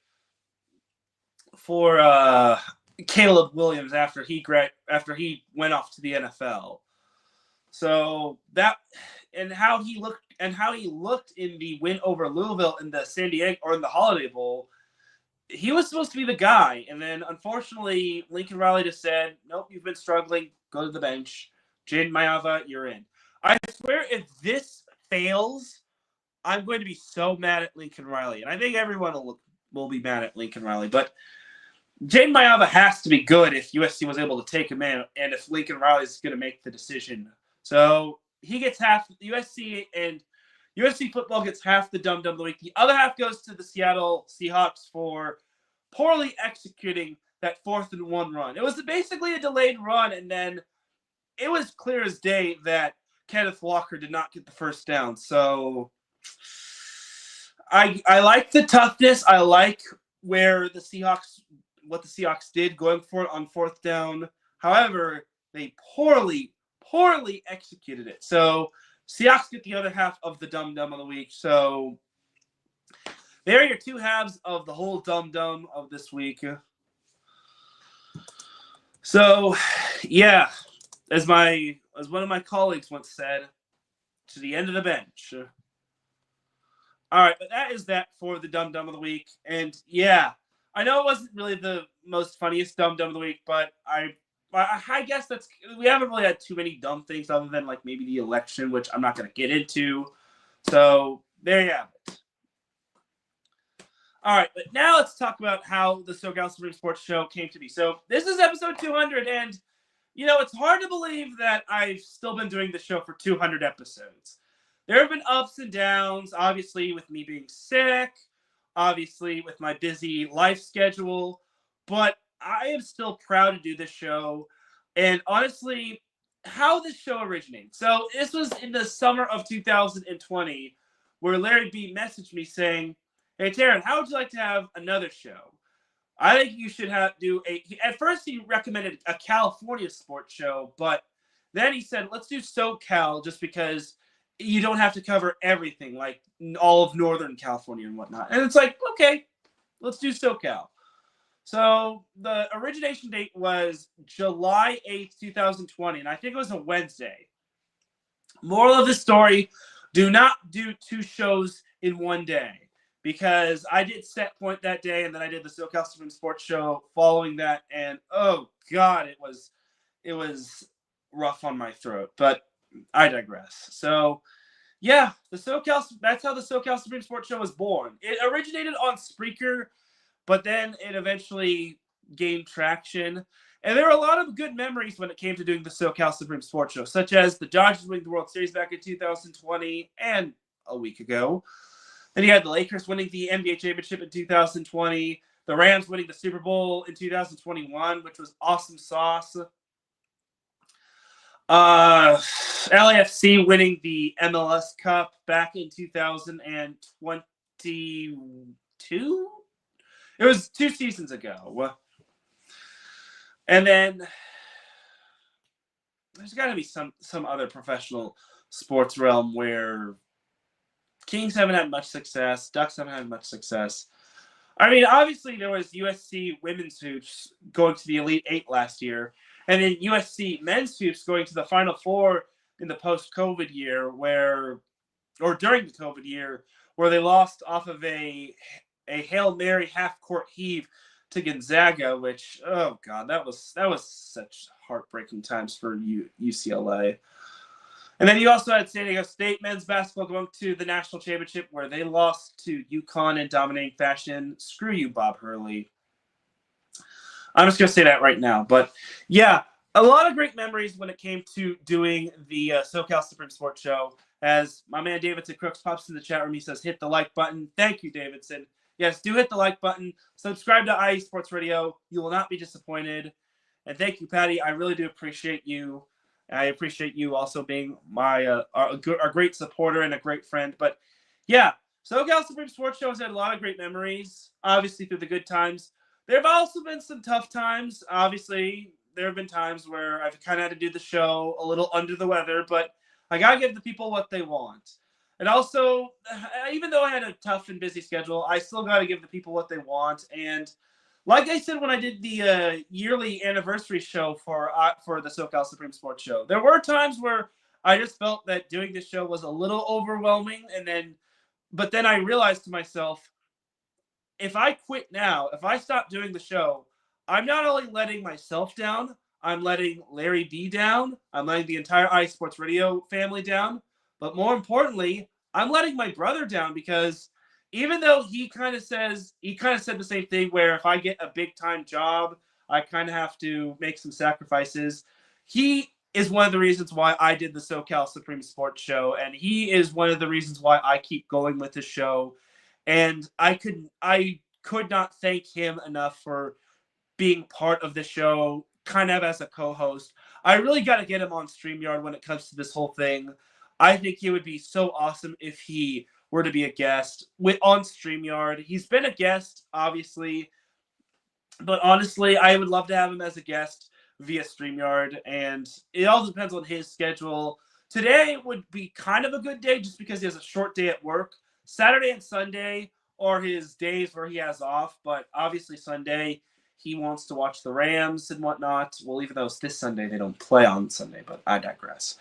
Caleb Williams after he went off to the NFL. So that and how he looked in the win over Louisville in the San Diego or in the Holiday Bowl, he was supposed to be the guy. And then unfortunately, Lincoln Riley just said, "Nope, you've been struggling. Go to the bench. Jaden Mayava, you're in." I swear, if this fails, I'm going to be so mad at Lincoln Riley, and I think everyone will be mad at Lincoln Riley. But Jaden Mayava has to be good if USC was able to take him in, and if Lincoln Riley is going to make the decision. So he gets half USC, and USC football gets half the dum-dum of the week. The other half goes to the Seattle Seahawks for poorly executing that 4th and 1 run. It was basically a delayed run, and then it was clear as day that Kenneth Walker did not get the first down. So I like the toughness. I like what the Seahawks did going for it on 4th down. However, they poorly executed it. So Seahawks get the other half of the dum-dum of the week. So there are your two halves of the whole dum-dum of this week. So, yeah, as one of my colleagues once said, to the end of the bench. All right, but that is that for the dum-dum of the week. And, yeah, I know it wasn't really the most funniest dum-dum of the week, but I guess we haven't really had too many dumb things other than like maybe the election, which I'm not going to get into. So there you have it. All right, but now let's talk about how the SoCal Supreme Sports Show came to be. So this is episode 200, and it's hard to believe that I've still been doing the show for 200 episodes. There have been ups and downs, obviously with me being sick, obviously with my busy life schedule, but I am still proud to do this show, and honestly, how this show originated. So this was in the summer of 2020, where Larry B messaged me saying, "Hey, Teran, how would you like to have another show? I think you should at first he recommended a California sports show, but then he said, let's do SoCal just because you don't have to cover everything, like all of Northern California and whatnot." And it's like, okay, let's do SoCal. So the origination date was July 8th, 2020, and I think it was a Wednesday. Moral of the story, do not do 2 shows in one day, because I did Set Point that day, and then I did the SoCal Supreme Sports Show following that, and oh God, it was rough on my throat, but I digress. So yeah, that's how the SoCal Supreme Sports Show was born. It originated on Spreaker, but then it eventually gained traction. And there were a lot of good memories when it came to doing the SoCal Supreme Sports Show, such as the Dodgers winning the World Series back in 2020 and a week ago. Then you had the Lakers winning the NBA championship in 2020, the Rams winning the Super Bowl in 2021, which was awesome sauce. LAFC winning the MLS Cup back in 2022. It was 2 seasons ago. And then there's got to be some other professional sports realm where Kings haven't had much success, Ducks haven't had much success. I mean, obviously there was USC women's hoops going to the Elite Eight last year, and then USC men's hoops going to the Final Four in the post-COVID year during the COVID year, where they lost off of a Hail Mary half-court heave to Gonzaga, which, oh God, that was such heartbreaking times for UCLA. And then you also had San Diego State men's basketball going to the national championship, where they lost to UConn in dominating fashion. Screw you, Bob Hurley. I'm just going to say that right now. But yeah, a lot of great memories when it came to doing the SoCal Supreme Sports Show. As my man Davidson Crooks pops in the chat room, he says, hit the like button. Thank you, Davidson. Yes, do hit the like button. Subscribe to IE Sports Radio. You will not be disappointed. And thank you, Patty. I really do appreciate you. And I appreciate you also being our great supporter and a great friend. But yeah, SoCal Supreme Sports Show has had a lot of great memories, obviously through the good times. There have also been some tough times. Obviously, there have been times where I've kind of had to do the show a little under the weather, but I got to give the people what they want. And also, even though I had a tough and busy schedule, I still got to give the people what they want. And like I said when I did the yearly anniversary show for the SoCal Supreme Sports Show, there were times where I just felt that doing this show was a little overwhelming, but then I realized to myself, if I quit now, if I stop doing the show, I'm not only letting myself down, I'm letting Larry B down, I'm letting the entire iSports Radio family down, but more importantly, I'm letting my brother down, because even though he kind of said the same thing, where if I get a big time job, I kind of have to make some sacrifices. He is one of the reasons why I did the SoCal Supreme Sports Show, and he is one of the reasons why I keep going with the show. And I could not thank him enough for being part of the show, kind of as a co-host. I really got to get him on StreamYard when it comes to this whole thing. I think it would be so awesome if he were to be a guest on StreamYard. He's been a guest, obviously, but honestly, I would love to have him as a guest via StreamYard, and it all depends on his schedule. Today would be kind of a good day just because he has a short day at work. Saturday and Sunday are his days where he has off, but obviously Sunday he wants to watch the Rams and whatnot. Well, even though it's this Sunday, they don't play on Sunday, but I digress.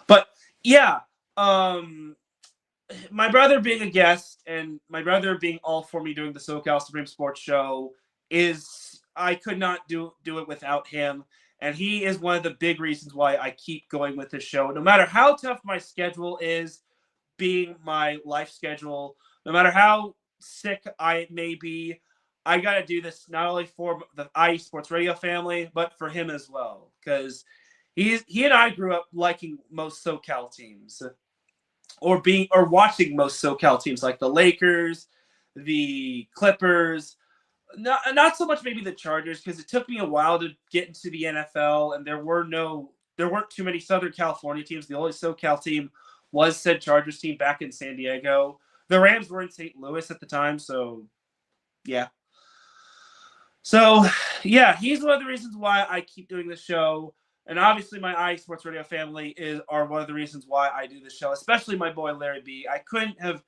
But yeah, my brother being a guest and my brother being all for me doing the SoCal Supreme Sports Show I could not do it without him. And he is one of the big reasons why I keep going with this show. No matter how tough my schedule is, being my life schedule, no matter how sick I may be, I got to do this not only for the IE Sports Radio family, but for him as well. Because he and I grew up liking most SoCal teams, or watching most SoCal teams, like the Lakers, the Clippers. Not so much maybe the Chargers, because it took me a while to get into the NFL, and there weren't too many Southern California teams. The only SoCal team was said Chargers team back in San Diego. The Rams were in St. Louis at the time, so yeah. So yeah, he's one of the reasons why I keep doing this show, and obviously my IE Sports Radio family are one of the reasons why I do this show, especially my boy Larry B. I couldn't have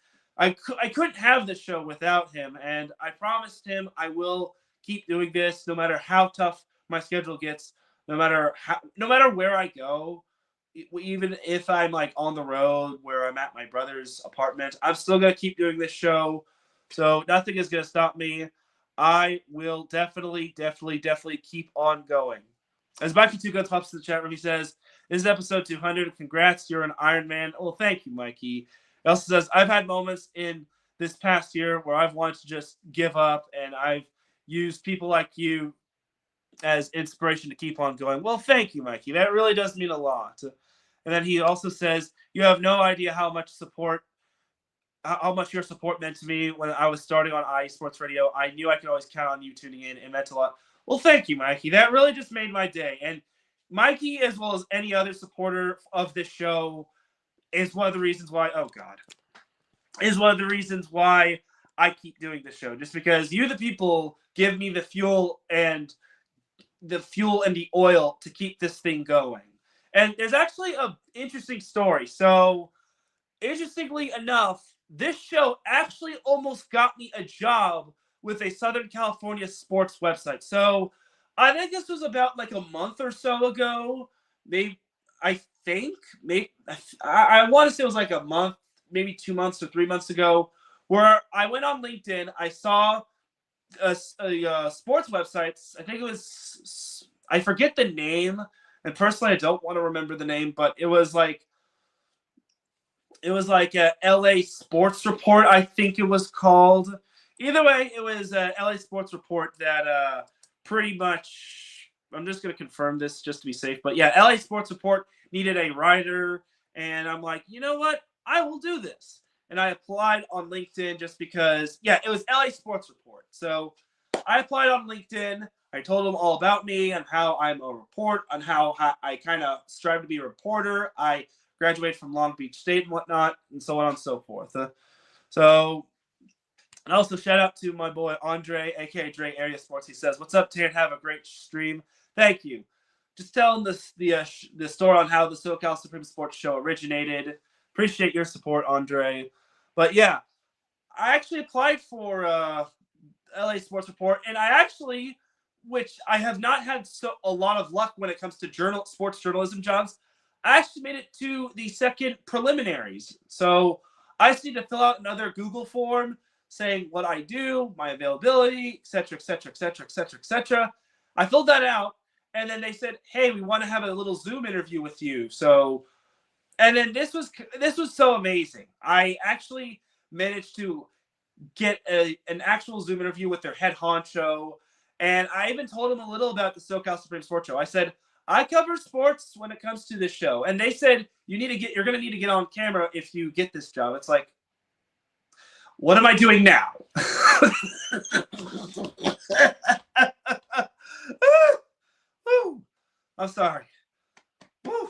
the show without him, and I promised him I will keep doing this no matter how tough my schedule gets, no matter where I go, even if I'm like on the road where I'm at my brother's apartment, I'm still going to keep doing this show. So nothing is going to stop me. I will definitely keep on going. As Mikey Two Guns pops to the chat room, he says, "This is episode 200. Congrats, you're an Iron Man." Well, thank you, Mikey. He also says, "I've had moments in this past year where I've wanted to just give up, and I've used people like you as inspiration to keep on going." Well, thank you, Mikey. That really does mean a lot. And then he also says, "You have no idea how much your support meant to me when I was starting on IE Sports Radio. I knew I could always count on you tuning in. It meant a lot." Well, thank you, Mikey. That really just made my day. And Mikey, as well as any other supporter of this show, is one of the reasons why I keep doing this show. Just because you, the people, give me the fuel and the oil to keep this thing going. And there's actually an interesting story. So, interestingly enough, this show actually almost got me a job with a Southern California sports website. So, I think this was about like a month or so ago. I want to say it was like a month, maybe 2 months or 3 months ago, where I went on LinkedIn. I saw a sports website. I think it was, I forget the name, and personally I don't want to remember the name, but it was like a LA Sports Report, I think it was called. Either way, it was a LA Sports Report that pretty much, I'm just going to confirm this just to be safe, but yeah, LA Sports Report needed a writer, and I'm like, you know what? I will do this. And I applied on LinkedIn just because, yeah, it was LA Sports Report. So I applied on LinkedIn. I told them all about me and how I'm a report, on how I kind of strive to be a reporter. I graduated from Long Beach State and whatnot, and so on and so forth. And also shout out to my boy Andre, aka Dre Area Sports. He says, "What's up, Teran? Have a great stream." Thank you. Just telling the story on how the SoCal Supreme Sports Show originated. Appreciate your support, Andre. But yeah, I actually applied for LA Sports Report, and which I have not had a lot of luck when it comes to sports journalism jobs. I actually made it to the second preliminaries. So I just need to fill out another Google form saying what I do, my availability, etc., etc., etc., etc., etc. I filled that out, and then they said, "Hey, we want to have a little Zoom interview with you." So, and then this was so amazing. I actually managed to get an actual Zoom interview with their head honcho, and I even told them a little about the SoCal Supreme Sports Show. I said, "I cover sports when it comes to this show," and they said, you're going to need to get on camera if you get this job. It's like, what am I doing now? I'm sorry. Woo.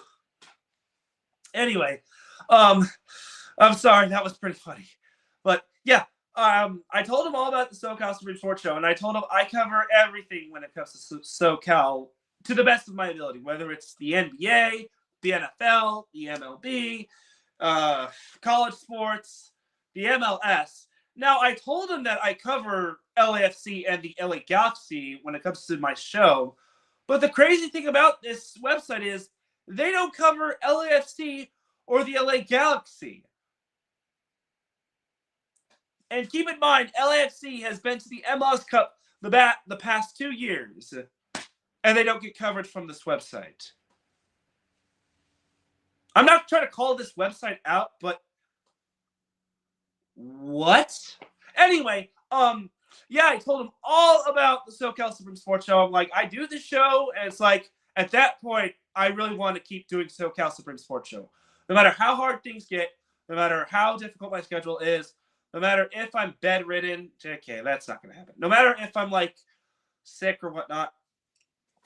Anyway, I'm sorry. That was pretty funny. But yeah, I told him all about the SoCal Supreme Sports Show, and I told him I cover everything when it comes to SoCal to the best of my ability, whether it's the NBA, the NFL, the MLB, college sports, the MLS. Now, I told him that I cover LAFC and the LA Galaxy when it comes to my show, but the crazy thing about this website is they don't cover LAFC or the LA Galaxy. And keep in mind, LAFC has been to the MLS Cup the past 2 years, and they don't get coverage from this website. I'm not trying to call this website out, but what? Anyway, yeah, I told him all about the SoCal Supreme Sports Show. I'm like, I do the show, and it's like, at that point, I really want to keep doing SoCal Supreme Sports Show. No matter how hard things get, no matter how difficult my schedule is, no matter if I'm bedridden, JK, that's not going to happen. No matter if I'm, like, sick or whatnot,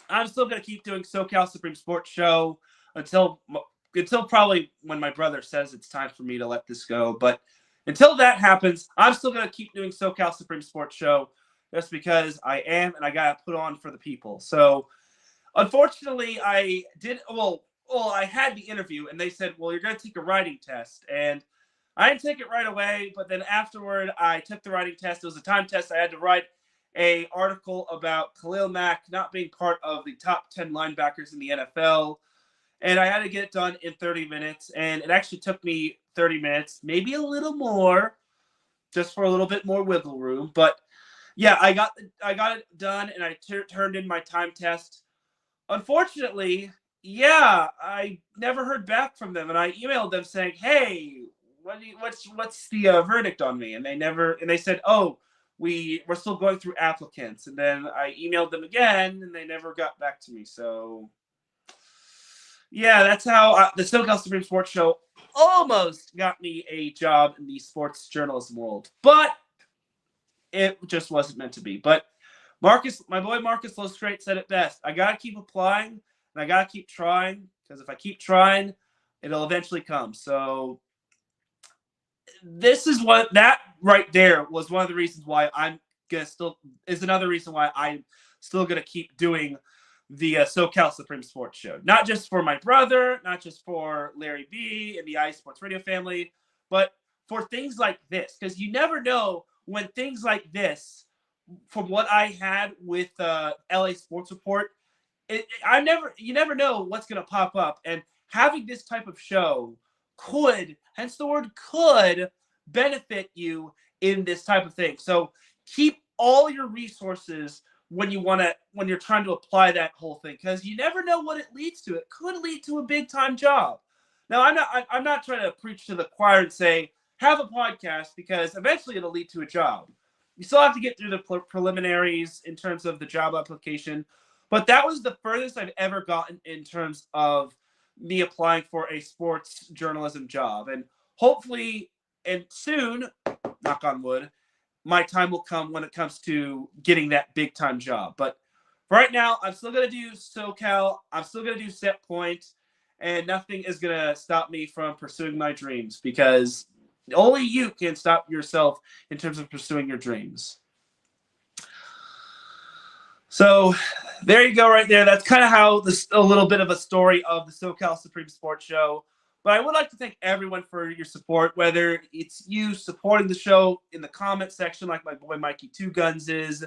I'm still going to keep doing SoCal Supreme Sports Show until probably when my brother says it's time for me to let this go. But until that happens, I'm still going to keep doing SoCal Supreme Sports Show just because I am, and I got to put on for the people. So, unfortunately, I had the interview, and they said, well, you're going to take a writing test. And I didn't take it right away, but then afterward, I took the writing test. It was a time test. I had to write an article about Khalil Mack not being part of the top 10 linebackers in the NFL. And I had to get it done in 30 minutes. And it actually took me 30 minutes, maybe a little more, just for a little bit more wiggle room. But yeah, I got it done, and I turned in my time test. Unfortunately, yeah, I never heard back from them, and I emailed them saying, "Hey, what's the verdict on me?" And they said, "Oh, we're still going through applicants." And then I emailed them again, and they never got back to me. So yeah, that's how the SoCal Supreme Sports Show almost got me a job in the sports journalism world, but it just wasn't meant to be. But my boy Marcus Lostrate said it best. I got to keep applying, and I got to keep trying, because if I keep trying, it'll eventually come. So that right there was one of the reasons why another reason why I'm still going to keep doing the SoCal Supreme Sports Show. Not just for my brother, not just for Larry B and the iSports Radio family, but for things like this. Because you never know when things like this, from what I had with LA Sports Report, you never know what's going to pop up. And having this type of show could, hence the word could, benefit you in this type of thing. So keep all your resources when you're trying to apply that whole thing, because you never know what it leads to. It could lead to a big time job. Now, I'm not trying to preach to the choir and say have a podcast, because eventually it'll lead to a job. You still have to get through the preliminaries in terms of the job application, but that was the furthest I've ever gotten in terms of me applying for a sports journalism job. And hopefully, and soon, knock on wood, my time will come when it comes to getting that big time job. But right now, I'm still going to do SoCal. I'm still going to do Set Point. And nothing is going to stop me from pursuing my dreams because only you can stop yourself in terms of pursuing your dreams. So there you go right there. That's kind of how a little bit of a story of the SoCal Supreme Sports Show. But I would like to thank everyone for your support, whether it's you supporting the show in the comment section like my boy Mikey Two Guns is.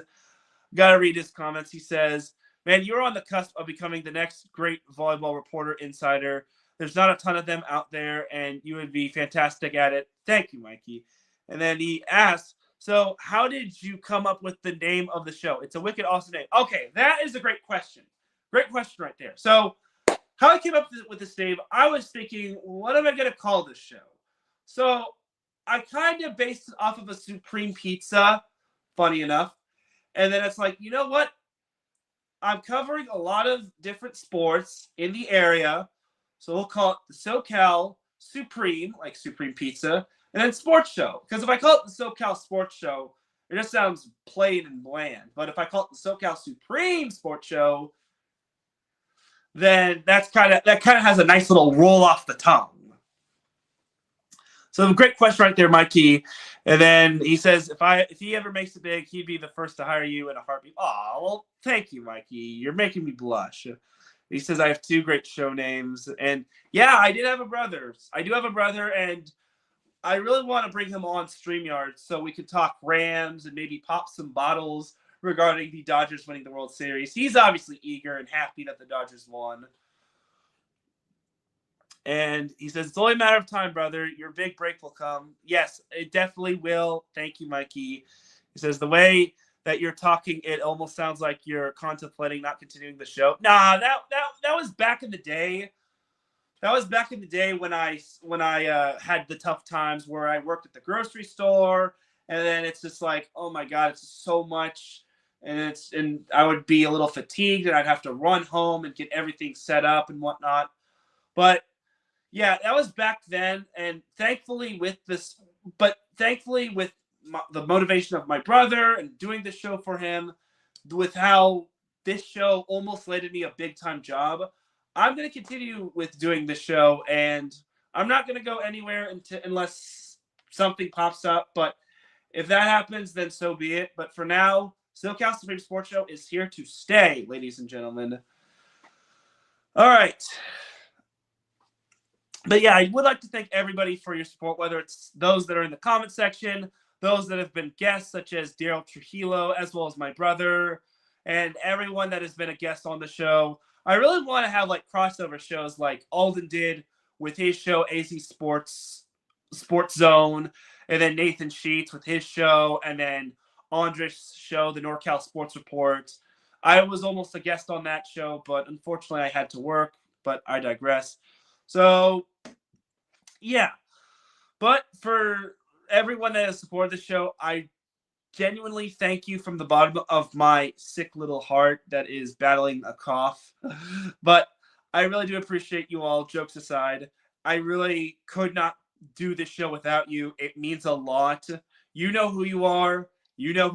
Gotta read his comments. He says, man, you're on the cusp of becoming the next great volleyball reporter insider. There's not a ton of them out there, and you would be fantastic at it. Thank you, Mikey. And then he asks, so how did you come up with the name of the show? It's a wicked awesome name. Okay, that is a great question. Great question right there. So how I came up with this name, I was thinking, what am I going to call this show? So I kind of based it off of a Supreme Pizza, funny enough. And then it's like, you know what? I'm covering a lot of different sports in the area. So we'll call it the SoCal Supreme, like Supreme Pizza, and then Sports Show. Because if I call it the SoCal Sports Show, it just sounds plain and bland. But if I call it the SoCal Supreme Sports Show, then that kind of has a nice little roll off the tongue. So great question right there, Mikey. And then he says, if he ever makes it big, he'd be the first to hire you in a heartbeat. Oh, well, thank you, Mikey. You're making me blush. He says, I have two great show names. And yeah, I do have a brother, and I really want to bring him on StreamYard so we could talk Rams and maybe pop some bottles regarding the Dodgers winning the World Series. He's obviously eager and happy that the Dodgers won. And he says, it's only a matter of time, brother. Your big break will come. Yes, it definitely will. Thank you, Mikey. He says, the way that you're talking, it almost sounds like you're contemplating not continuing the show. Nah, that was back in the day. That was back in the day when I had the tough times where I worked at the grocery store, and then it's just like, oh my God, it's so much, and I would be a little fatigued, and I'd have to run home and get everything set up and whatnot. But yeah, that was back then, and thankfully with the motivation of my brother and doing this show for him, with how this show almost landed me a big-time job, I'm going to continue with doing this show, and I'm not going to go anywhere unless something pops up. But if that happens, then so be it. But for now, SoCal Supreme Sports Show is here to stay, ladies and gentlemen. All right. But yeah, I would like to thank everybody for your support, whether it's those that are in the comment section, those that have been guests, such as Daryl Trujillo, as well as my brother, and everyone that has been a guest on the show. I really want to have like crossover shows like Alden did with his show, AZ Sports Zone, and then Nathan Sheets with his show, and then Andres' show, the NorCal Sports Report. I was almost a guest on that show, but unfortunately I had to work, but I digress. So, yeah. But for everyone that has supported the show, I genuinely thank you from the bottom of my sick little heart that is battling a cough. But I really do appreciate you all, jokes aside. I really could not do this show without you. It means a lot. You know who you are. You know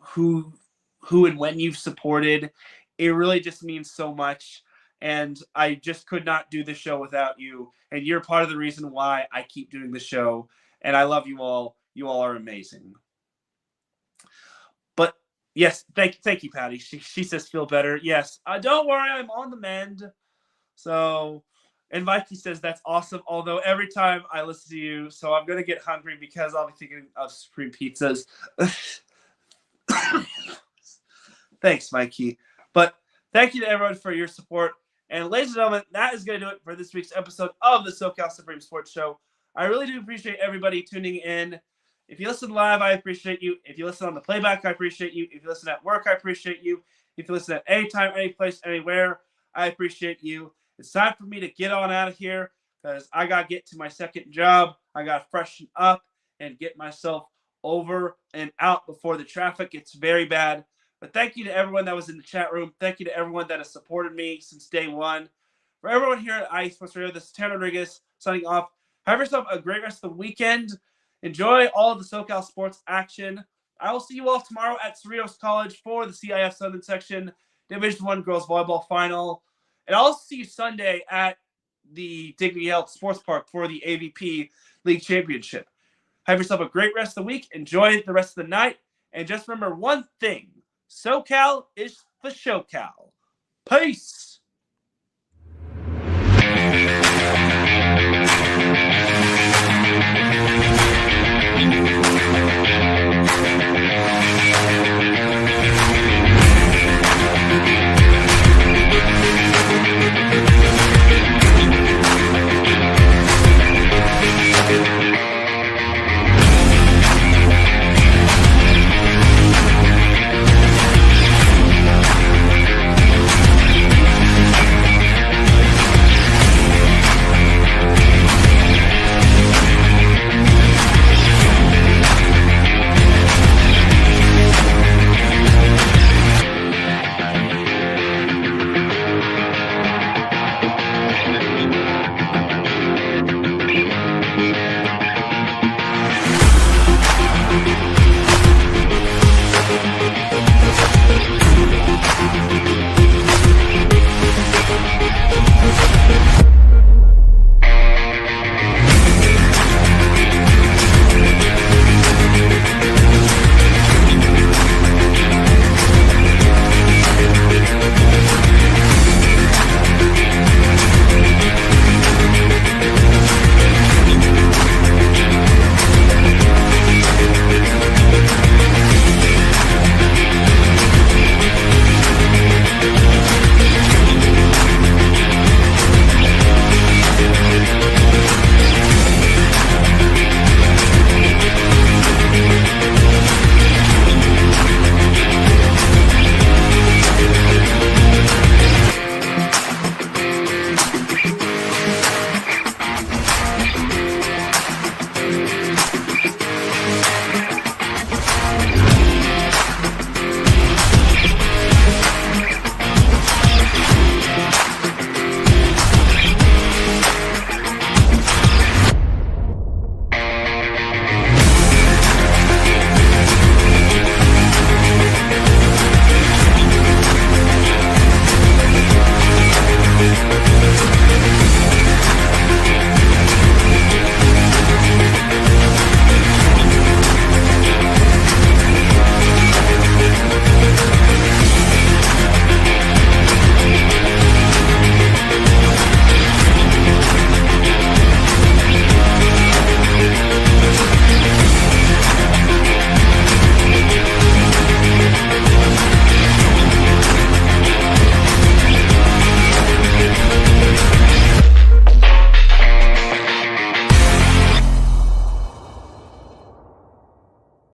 who and when you've supported. It really just means so much. And I just could not do this show without you. And you're part of the reason why I keep doing the show. And I love you all. You all are amazing. But yes, thank you, Patty. She says feel better. Yes. Don't worry, I'm on the mend. So, and Mikey says that's awesome. Although every time I listen to you, so I'm gonna get hungry because I'll be thinking of Supreme Pizzas. Thanks, Mikey. But thank you to everyone for your support. And ladies and gentlemen, that is going to do it for this week's episode of the SoCal Supreme Sports Show. I really do appreciate everybody tuning in. If you listen live, I appreciate you. If you listen on the playback, I appreciate you. If you listen at work, I appreciate you. If you listen at any time, any place, anywhere, I appreciate you. It's time for me to get on out of here because I got to get to my second job. I got to freshen up and get myself over and out before the traffic gets very bad. But thank you to everyone that was in the chat room. Thank you to everyone that has supported me since day one. For everyone here at IE Sports Radio, this is Teran Rodriguez signing off. Have yourself a great rest of the weekend. Enjoy all of the SoCal sports action. I will see you all tomorrow at Cerritos College for the CIF Southern Section Division I Girls Volleyball Final. And I'll see you Sunday at the Dignity Health Sports Park for the AVP League Championship. Have yourself a great rest of the week. Enjoy the rest of the night. And just remember one thing. SoCal is for SoCal. Peace.